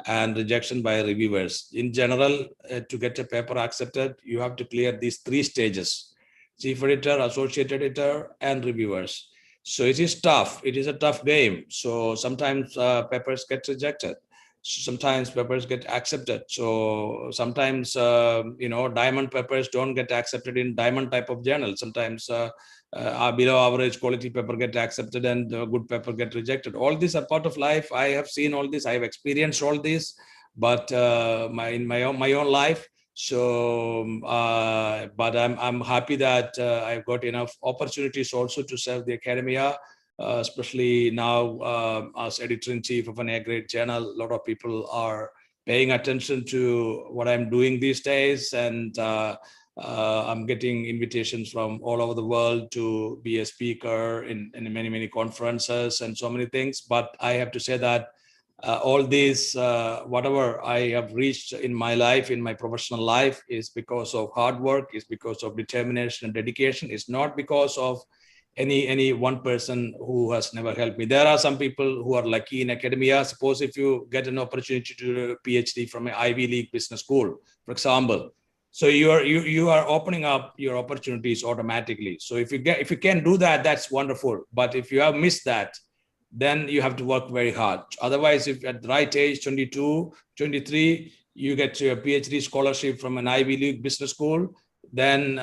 and rejection by reviewers. In general, to get a paper accepted, you have to clear these 3 stages: chief editor, associate editor, and reviewers. So it is tough. It is a tough game. So sometimes papers get rejected. sometimes papers get accepted. So sometimes, diamond papers don't get accepted in diamond type of journal. Sometimes below average quality paper get accepted and good paper get rejected. All these are part of life. I have seen all this. I have experienced all this, but in my own life. So, but I'm happy that I've got enough opportunities also to serve the academia. Especially now as editor-in-chief of an A-grade journal, a lot of people are paying attention to what I'm doing these days, and I'm getting invitations from all over the world to be a speaker in many conferences and so many things. But I have to say that all these, whatever I have reached in my life, in my professional life, is because of hard work, is because of determination and dedication. It's not because of any one person who has never helped me. There are some people who are lucky in academia. Suppose if you get an opportunity to do a PhD from an Ivy League business school, for example, so you are opening up your opportunities automatically. So if you can do that, that's wonderful. But if you have missed that, then you have to work very hard. Otherwise, if at the right age, 22, 23, you get your PhD scholarship from an Ivy League business school, then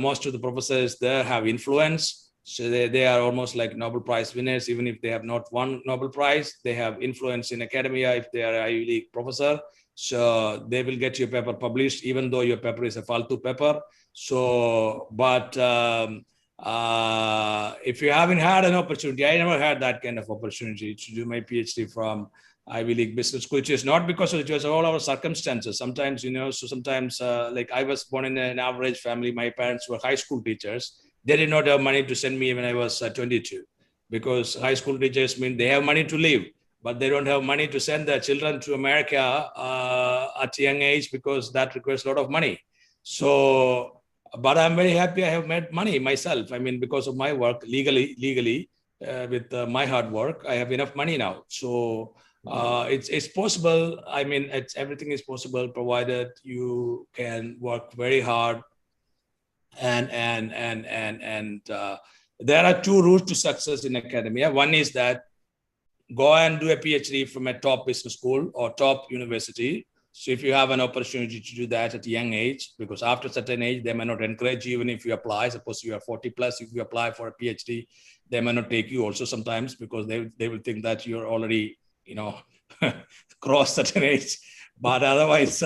most of the professors there have influence. So they are almost like Nobel Prize winners. Even if they have not won Nobel Prize, they have influence in academia if they are an Ivy League professor. So they will get your paper published, even though your paper is a faltu paper. So, but if you haven't had an opportunity, I never had that kind of opportunity to do my PhD from Ivy League business school, which is not because it was all our circumstances. Sometimes, sometimes like I was born in an average family. My parents were high school teachers. They did not have money to send me when I was 22, because high school teachers mean they have money to live, but they don't have money to send their children to America at a young age, because that requires a lot of money. So, but I'm very happy I have made money myself. I mean, because of my work legally with my hard work, I have enough money now. So it's possible. I mean, everything is possible provided you can work very hard. And there are two routes to success in academia. One is that go and do a PhD from a top business school or top university. So if you have an opportunity to do that at a young age, because after a certain age, they may not encourage you even if you apply. Suppose you are 40 plus, if you apply for a PhD, they may not take you also sometimes, because they will think that you're already, crossed certain age. But otherwise,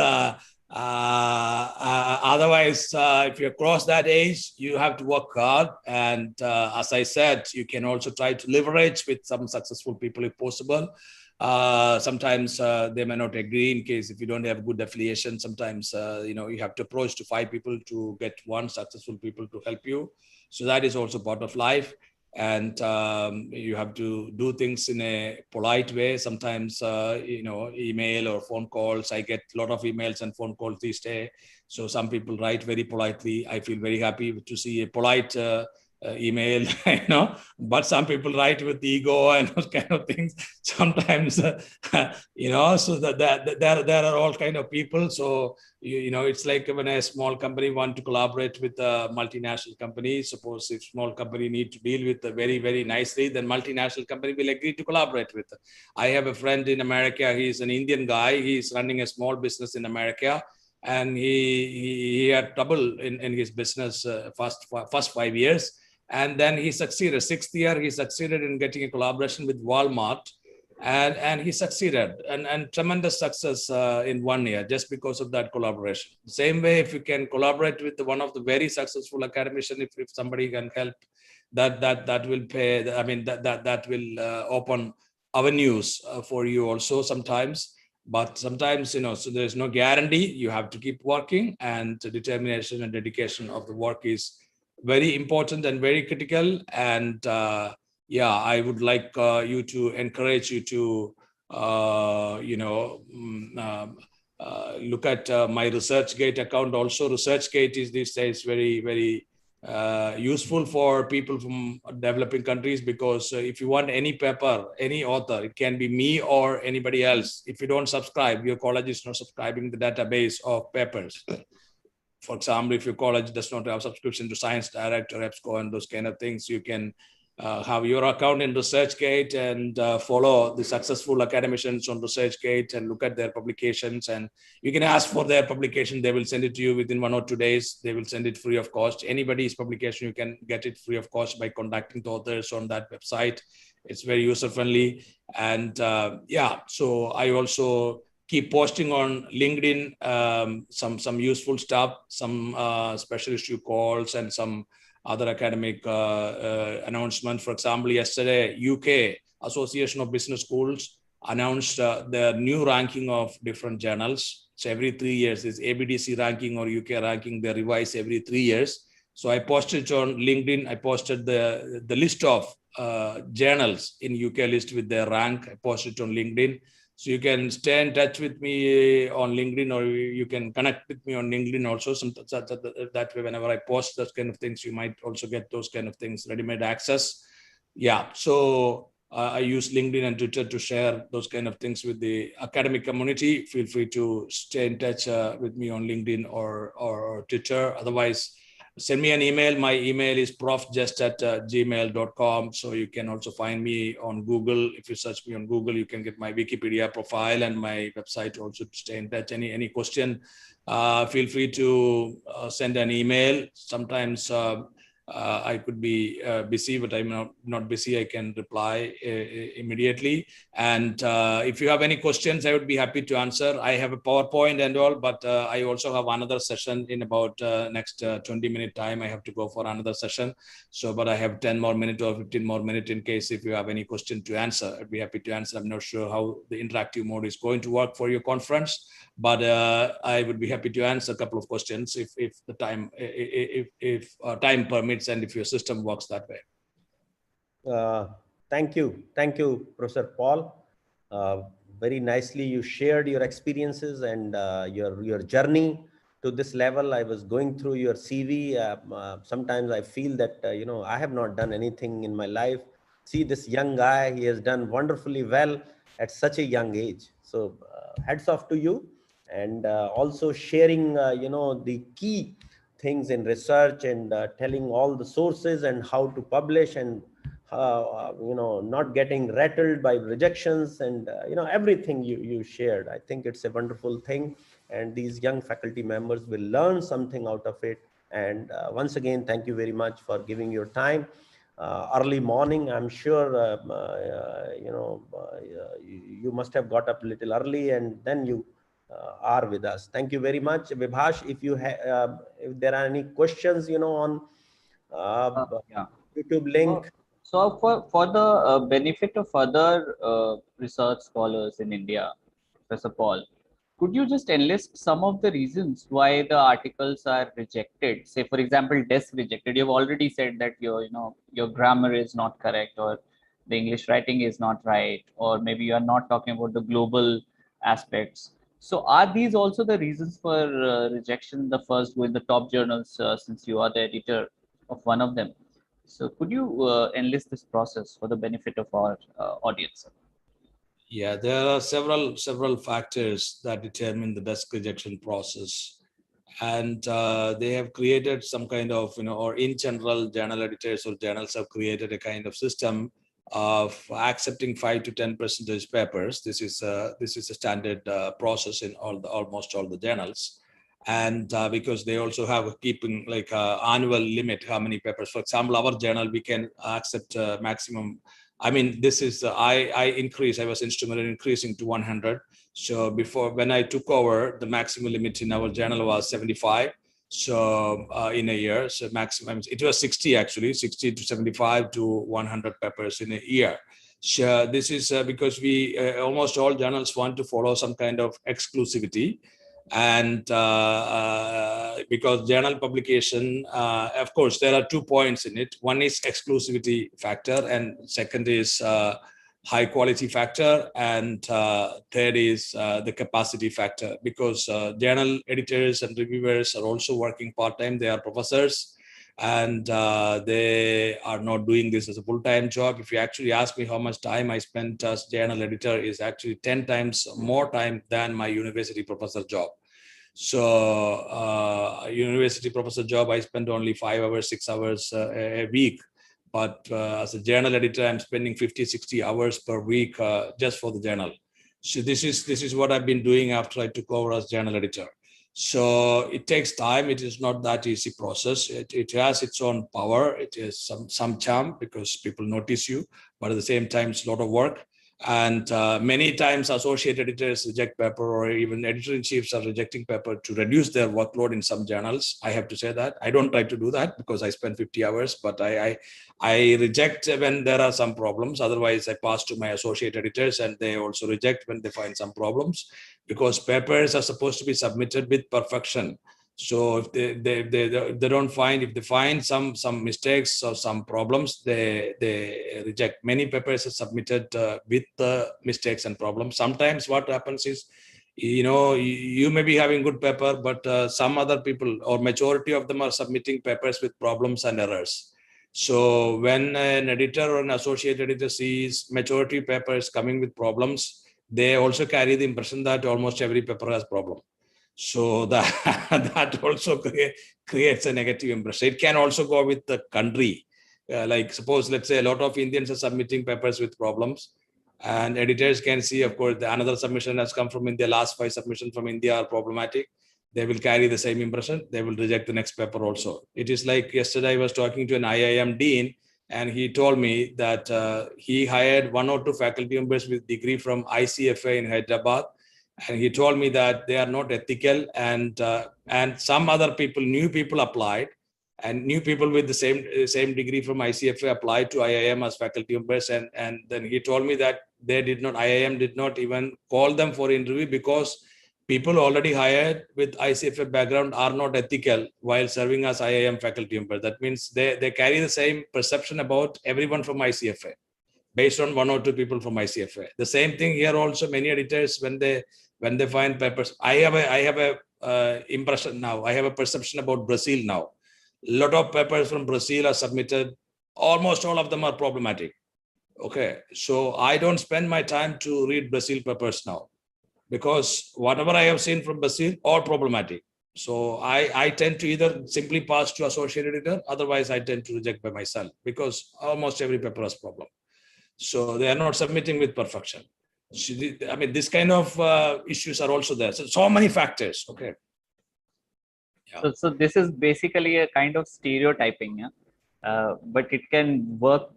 if you cross that age, you have to work hard. And as I said, you can also try to leverage with some successful people if possible. Sometimes they may not agree in case if you don't have good affiliation. Sometimes, you have to approach to 5 people to get one successful people to help you. So that is also part of life. And you have to do things in a polite way. Sometimes, email or phone calls. I get a lot of emails and phone calls these days. So some people write very politely. I feel very happy to see a polite email, but some people write with ego and those kind of things. Sometimes, so that there are all kind of people. So, it's like when a small company want to collaborate with a multinational company. Suppose if small company need to deal with very, very nicely, then multinational company will agree to collaborate with. I have a friend in America. He's an Indian guy. He's running a small business in America. And he had trouble in his business first 5 years. And then he succeeded. 6th year, he succeeded in getting a collaboration with Walmart. And he succeeded, and tremendous success in 1 year just because of that collaboration. Same way, if you can collaborate with one of the very successful academician, if somebody can help, that will pay. I mean, that will open avenues for you also sometimes. But sometimes, so there's no guarantee. You have to keep working, and the determination and dedication of the work is very important and very critical. And I would like you to encourage you to, look at my ResearchGate account. Also, ResearchGate is these days very, very useful for people from developing countries, because if you want any paper, any author, it can be me or anybody else. If you don't subscribe, your college is not subscribing the database of papers. For example, if your college does not have subscription to Science Direct or EBSCO and those kind of things, you can have your account in ResearchGate and follow the successful academicians on ResearchGate and look at their publications. And you can ask for their publication. They will send it to you within 1 or 2 days. They will send it free of cost. Anybody's publication, you can get it free of cost by contacting the authors on that website. It's very user-friendly. And yeah, so I also keep posting on LinkedIn some useful stuff, some special issue calls, and some other academic announcements. For example, yesterday, UK Association of Business Schools announced their new ranking of different journals. So every 3 years, this ABDC ranking or UK ranking, they revise every 3 years. So I posted it on LinkedIn. I posted the list of journals in UK list with their rank. I posted it on LinkedIn. So you can stay in touch with me on LinkedIn, or you can connect with me on LinkedIn also. That way, whenever I post those kind of things, you might also get those kind of things, ready-made access. Yeah, so I use LinkedIn and Twitter to share those kind of things with the academic community. Feel free to stay in touch with me on LinkedIn or Twitter. Otherwise, send me an email. My email is profjust@gmail.com. So you can also find me on Google. If you search me on Google, you can get my Wikipedia profile and my website also to stay in touch. Any question, feel free to send an email. Sometimes I could be busy, but I'm not busy. I can reply immediately. And if you have any questions, I would be happy to answer. I have a PowerPoint and all, but I also have another session in about next 20-minute time. I have to go for another session. So, but I have 10 more minutes or 15 more minutes in case if you have any question to answer. I'd be happy to answer. I'm not sure how the interactive mode is going to work for your conference, but I would be happy to answer a couple of questions if the time time permits and if your system works that way. Thank you, Professor Paul. Very nicely you shared your experiences and your journey to this level. I was going through your CV. Sometimes I feel that I have not done anything in my life. See this young guy; he has done wonderfully well at such a young age. So hats off to you, and also sharing the key things in research and telling all the sources and how to publish and not getting rattled by rejections and everything you shared. I think it's a wonderful thing, and these young faculty members will learn something out of it. And once again, thank you very much for giving your time. Early morning, I'm sure you must have got up a little early, and then you are with us. Thank you very much, Vibhash. If there are any questions, on Yeah. YouTube link. So for the benefit of other research scholars in India, Professor Paul, could you just enlist some of the reasons why the articles are rejected? Say, for example, desk rejected. You've already said that your grammar is not correct, or the English writing is not right, or maybe you are not talking about the global aspects. So are these also the reasons for rejection in the first go in the top journals, since you are the editor of one of them? So could you enlist this process for the benefit of our audience? Yeah, there are several factors that determine the desk rejection process, and they have created some kind of or in general, journal editors or journals have created a kind of system of accepting 5 to 10% papers. This is a standard process in almost all the journals, and because they also have keeping like annual limit how many papers. For example, our journal we can accept maximum. I mean, this is I was instrumental in increasing to 100. So before, when I took over, the maximum limit in our journal was 75. So in a year, so maximum, it was 60 actually, 60 to 75 to 100 papers in a year. So this is because we almost all journals want to follow some kind of exclusivity. And because journal publication, of course, there are 2 points in it. One is exclusivity factor, and second is high quality factor, and third is the capacity factor, because journal editors and reviewers are also working part-time. They are professors, and they are not doing this as a full-time job. If you actually ask me how much time I spent as journal editor, is actually 10 times more time than my university professor job. So university professor job, I spend only 5 hours, 6 hours a week. But as a journal editor, I'm spending 50, 60 hours per week just for the journal. So this is what I've been doing after I took over as journal editor. So it takes time. It is not that easy process. It has its own power. It is some charm because people notice you, but at the same time, it's a lot of work. And many times associate editors reject paper, or even editor-in-chiefs are rejecting paper to reduce their workload in some journals. I have to say that. I don't try to do that because I spend 50 hours, but I reject when there are some problems. Otherwise, I pass to my associate editors and they also reject when they find some problems, because papers are supposed to be submitted with perfection. So if they don't find, if they find some mistakes or some problems, they reject. Many papers are submitted with mistakes and problems. Sometimes what happens is, you may be having good paper, but some other people or majority of them are submitting papers with problems and errors. So when an editor or an associate editor sees majority papers coming with problems, they also carry the impression that almost every paper has problem. So that also creates a negative impression. It can also go with the country. Like suppose, let's say a lot of Indians are submitting papers with problems, and editors can see, of course, another submission has come from India, last 5 submissions from India are problematic. They will carry the same impression. They will reject the next paper also. It is like yesterday I was talking to an IIM dean, and he told me that he hired 1 or 2 faculty members with degree from ICFA in Hyderabad. And he told me that they are not ethical, and some other people, new people applied, and new people with the same degree from ICFA applied to IIM as faculty members, and then he told me that IIM did not even call them for interview because people already hired with ICFA background are not ethical while serving as IIM faculty members. That means they carry the same perception about everyone from ICFA based on 1 or 2 people from ICFA. The same thing here also. Many editors, when they find papers, I have a impression now. I have a perception about Brazil now. A lot of papers from Brazil are submitted. Almost all of them are problematic. Okay, so I don't spend my time to read Brazil papers now, because whatever I have seen from Brazil, all problematic. So I tend to either simply pass to associate editor, otherwise I tend to reject by myself, because almost every paper has problem. So they are not submitting with perfection. I mean, this kind of issues are also there. So many factors. Okay. Yeah. So this is basically a kind of stereotyping, yeah? But it can work.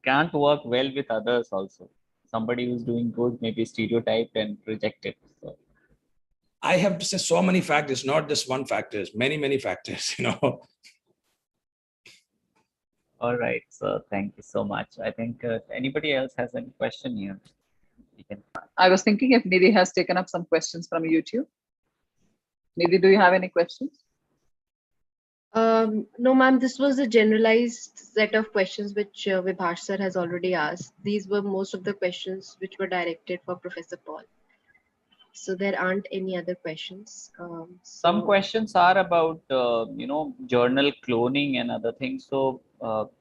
Can't work well with others also. Somebody who's doing good may be stereotyped and rejected. So I have to say so many factors, not just one factor. Many factors. All right. So thank you so much. I think anybody else has any question here? I was thinking if Nidhi has taken up some questions from YouTube. Nidhi, do you have any questions? No, ma'am, this was a generalized set of questions which Vibhash sir has already asked. These were most of the questions which were directed for Professor Paul. So there aren't any other questions. Some questions are about, journal cloning and other things. So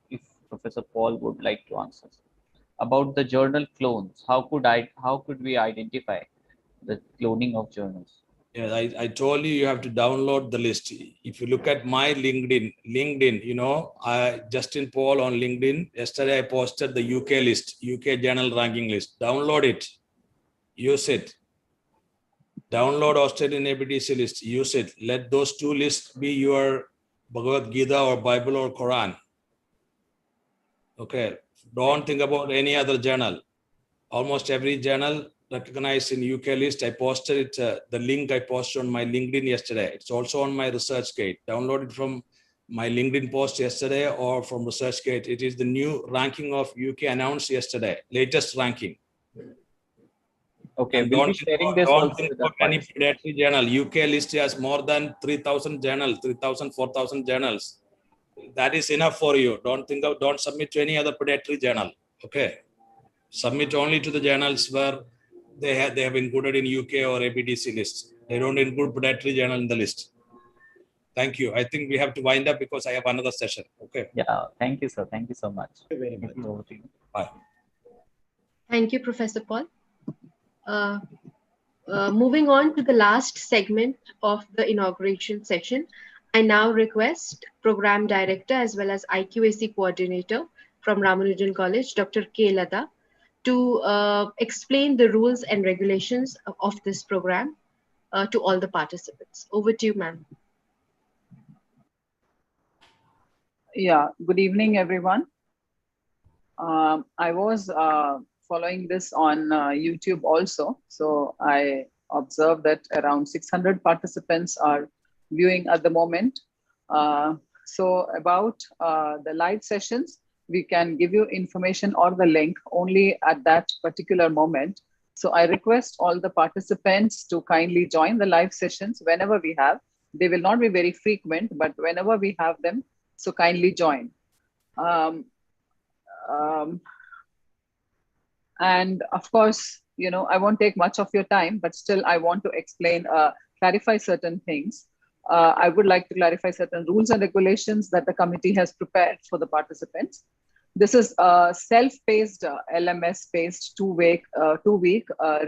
if Professor Paul would like to answer about the journal clones, how could we identify the cloning of journals? Yeah, I told you have to download the list. If you look at my LinkedIn, Justin Paul on LinkedIn, yesterday I posted the UK list, UK journal ranking list. Download it, use it. Download Australian ABDC list, use it. Let those 2 lists be your Bhagavad Gita or Bible or Quran. Okay, don't think about any other journal. Almost every journal recognized in UK list, I posted it, the link I posted on my LinkedIn yesterday. It's also on my ResearchGate. Download it from my LinkedIn post yesterday or from ResearchGate. It is the new ranking of UK announced yesterday, latest ranking. Okay, and we'll be sharing this also with the any predatory journal. UK list has more than 3,000 journals, 3,000, 4,000 journals. That is enough for you. Don't submit to any other predatory journal. Okay. Submit only to the journals where they have included in UK or ABDC list. They don't include predatory journal in the list. Thank you. I think we have to wind up because I have another session. Okay. Yeah. Thank you, sir. Thank you so much. Thank you very much. Over to you. Bye. Thank you, Professor Paul. Moving on to the last segment of the inauguration session, I now request Program Director as well as IQAC Coordinator from Ramanujan College, Dr. K. Lata, to explain the rules and regulations of this program to all the participants. Over to you, ma'am. Yeah, good evening, everyone. I was following this on YouTube also. So I observed that around 600 participants are viewing at the moment. So about the live sessions, we can give you information or the link only at that particular moment. So I request all the participants to kindly join the live sessions whenever we have. They will not be very frequent, but whenever we have them, so kindly join. And of course, I won't take much of your time, but still I want to explain, clarify certain things. I would like to clarify certain rules and regulations that the committee has prepared for the participants. This is a self-paced, LMS-based two-week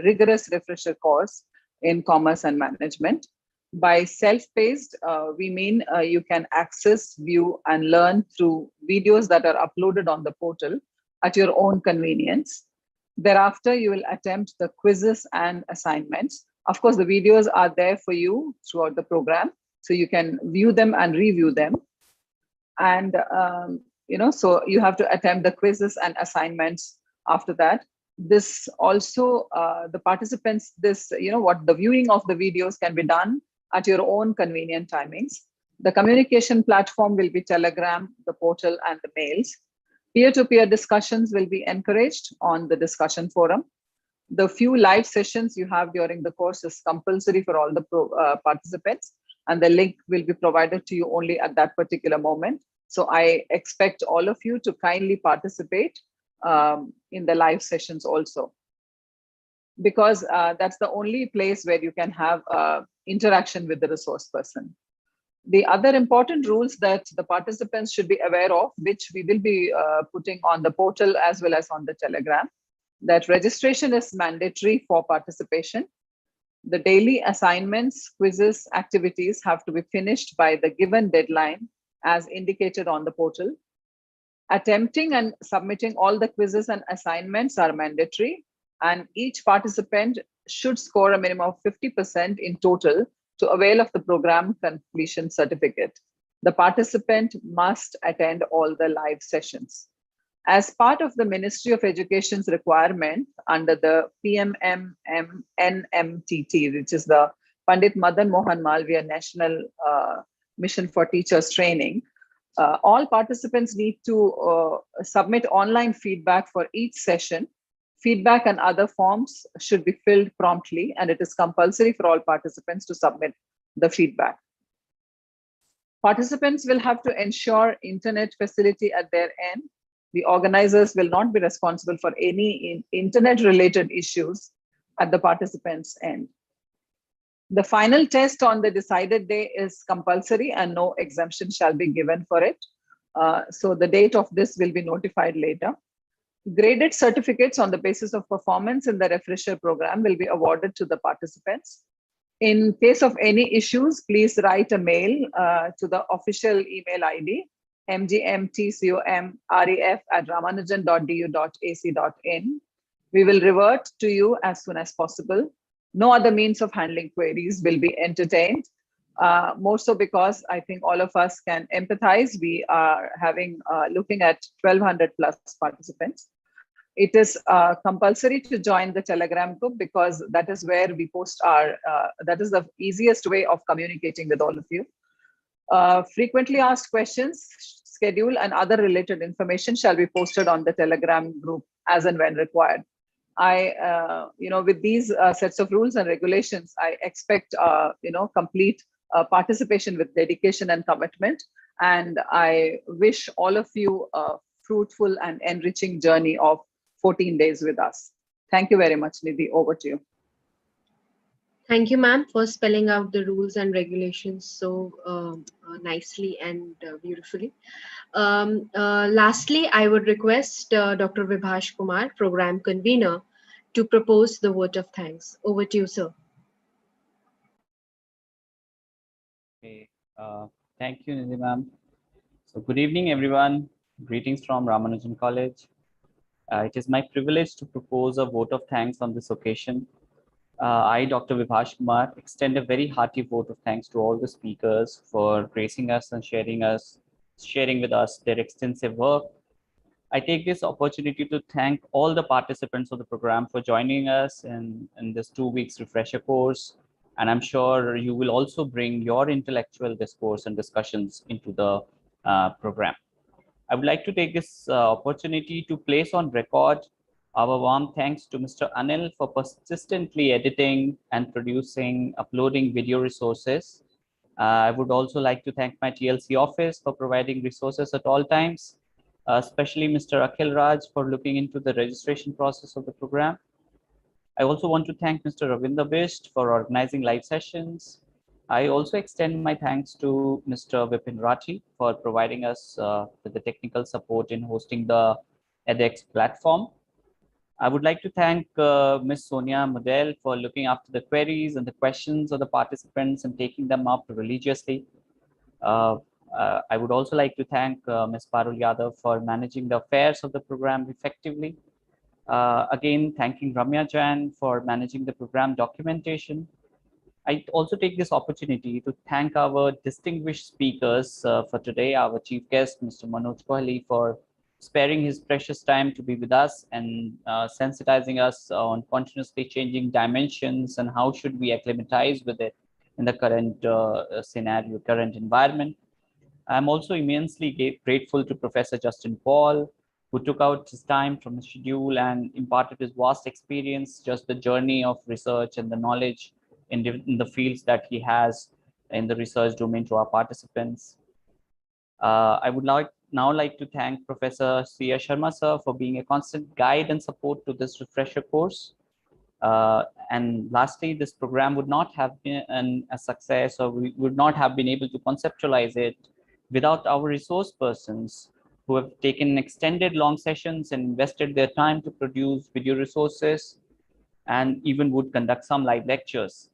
rigorous refresher course in commerce and management. By self-paced, we mean you can access, view, and learn through videos that are uploaded on the portal at your own convenience. Thereafter, you will attempt the quizzes and assignments. Of course, the videos are there for you throughout the program, so you can view them and review them. And so you have to attempt the quizzes and assignments after that. This also, the participants, the viewing of the videos can be done at your own convenient timings. The communication platform will be Telegram, the portal, and the mails. Peer-to-peer discussions will be encouraged on the discussion forum. The few live sessions you have during the course is compulsory for all the participants, and the link will be provided to you only at that particular moment. So I expect all of you to kindly participate in the live sessions also, because that's the only place where you can have interaction with the resource person. The other important rules that the participants should be aware of, which we will be putting on the portal as well as on the Telegram, that registration is mandatory for participation. The daily assignments, quizzes, activities have to be finished by the given deadline as indicated on the portal. Attempting and submitting all the quizzes and assignments are mandatory, and each participant should score a minimum of 50% in total to avail of the program completion certificate. The participant must attend all the live sessions. As part of the Ministry of Education's requirement under the PMMNMTT, which is the Pandit Madan Mohan Malviya National Mission for Teachers Training, all participants need to submit online feedback for each session. Feedback and other forms should be filled promptly, and it is compulsory for all participants to submit the feedback. Participants will have to ensure internet facility at their end. The organizers will not be responsible for any internet-related issues at the participants' end. The final test on the decided day is compulsory and no exemption shall be given for it. So the date of this will be notified later. Graded certificates on the basis of performance in the refresher program will be awarded to the participants. In case of any issues, please write a mail to the official email ID, mgmtcomref@ramanujan.du.ac.in. We will revert to you as soon as possible. No other means of handling queries will be entertained. More so because I think all of us can empathize. We are looking at 1,200 plus participants. It is compulsory to join the Telegram group because that is where we post that is the easiest way of communicating with all of you. Frequently asked questions, schedule, and other related information shall be posted on the Telegram group as and when required. With these sets of rules and regulations, I expect, complete participation with dedication and commitment. And I wish all of you a fruitful and enriching journey of 14 days with us. Thank you very much, Nidhi. Over to you. Thank you, ma'am, for spelling out the rules and regulations so nicely and beautifully. Lastly, I would request Dr. Vibhash Kumar, Program Convener, to propose the vote of thanks. Over to you, sir. Okay. Thank you, Nidhi ma'am. So good evening, everyone. Greetings from Ramanujan College. It is my privilege to propose a vote of thanks on this occasion. I, Dr. Vibhash Kumar, extend a very hearty vote of thanks to all the speakers for gracing us and sharing with us their extensive work. I take this opportunity to thank all the participants of the program for joining us in this 2 weeks refresher course. And I'm sure you will also bring your intellectual discourse and discussions into the program. I would like to take this opportunity to place on record our warm thanks to Mr. Anil for persistently editing and producing, uploading video resources. I would also like to thank my TLC office for providing resources at all times, especially Mr. Akhil Raj for looking into the registration process of the program. I also want to thank Mr. Ravinder Bisht for organizing live sessions. I also extend my thanks to Mr. Vipin Rathi for providing us with the technical support in hosting the edX platform. I would like to thank Ms. Sonia Model for looking after the queries and the questions of the participants and taking them up religiously. I would also like to thank Ms. Parul Yadav for managing the affairs of the program effectively. Again, thanking Ramya Jain for managing the program documentation. I also take this opportunity to thank our distinguished speakers for today, our chief guest, Mr. Manoj Kohli, for sparing his precious time to be with us and sensitizing us on continuously changing dimensions and how should we acclimatize with it in the current scenario, current environment. I'm also immensely grateful to Professor Justin Paul, who took out his time from his schedule and imparted his vast experience, just the journey of research and the knowledge in the fields that he has in the research domain to our participants. I would now like to thank Professor C.A. Sharma sir for being a constant guide and support to this refresher course. And lastly, this program would not have been a success, or we would not have been able to conceptualize it without our resource persons who have taken extended long sessions and invested their time to produce video resources and even would conduct some live lectures.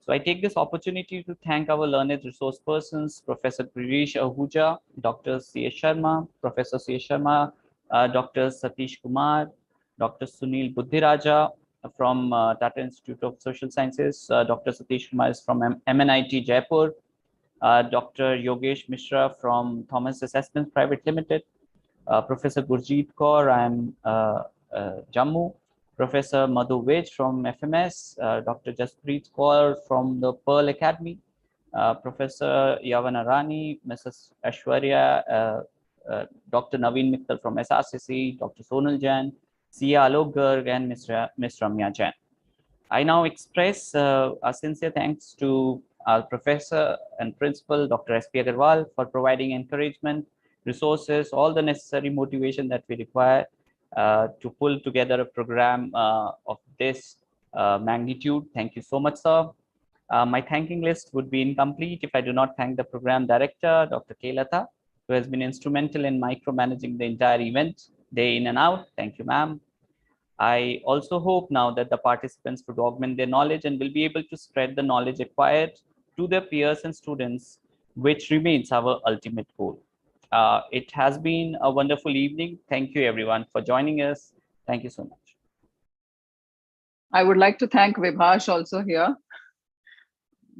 So I take this opportunity to thank our learned resource persons, Professor Girish Ahuja, Dr. C.A. Sharma, Professor C.A. Sharma, Dr. Satish Kumar, Dr. Sunil Buddhiraja from Tata Institute of Social Sciences, Dr. Satish Kumar is from MNIT Jaipur, Dr. Yogesh Mishra from Thomas Assessments Private Limited, Professor Gurjeet Kaur, I'm Jammu, Professor Madhu Vij from FMS, Dr. Jaspreet Kaur from the Pearl Academy, Professor Yavana Rani, Mrs. Ashwarya, Dr. Naveen Mittal from SRCC, Dr. Sonal Jain, Sia Alok Garg, and Ms. Ramya Jain. I now express a sincere thanks to our professor and principal, Dr. S.P. Agarwal, for providing encouragement, resources, all the necessary motivation that we require to pull together a program of this magnitude. Thank you so much, sir. My thanking list would be incomplete if I do not thank the program director, Dr. K. Lata, who has been instrumental in micromanaging the entire event, day in and out. Thank you, ma'am. I also hope now that the participants would augment their knowledge and will be able to spread the knowledge acquired to their peers and students, which remains our ultimate goal. It has been a wonderful evening. Thank you, everyone, for joining us. Thank you so much. I would like to thank Vibhash also here,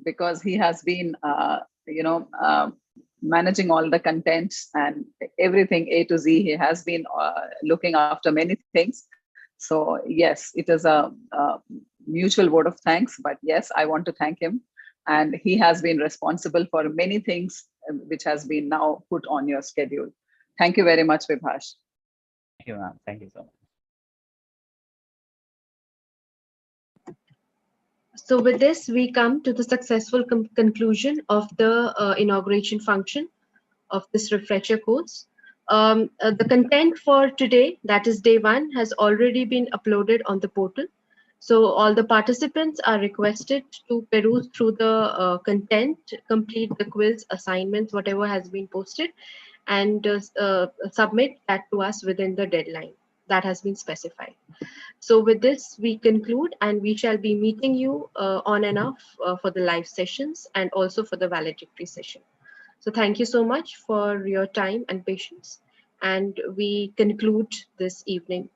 because he has been, managing all the contents and everything A to Z. He has been looking after many things. So yes, it is a mutual vote of thanks, but yes, I want to thank him. And he has been responsible for many things which has been now put on your schedule. Thank you very much, Vibhash. Thank you, ma'am. Thank you so much. So with this, we come to the successful conclusion of the inauguration function of this refresher course. The content for today, that is day 1, has already been uploaded on the portal. So all the participants are requested to peruse through the content, complete the quiz, assignments, whatever has been posted, and submit that to us within the deadline that has been specified. So with this, we conclude, and we shall be meeting you on and off for the live sessions and also for the valedictory session. So thank you so much for your time and patience. And we conclude this evening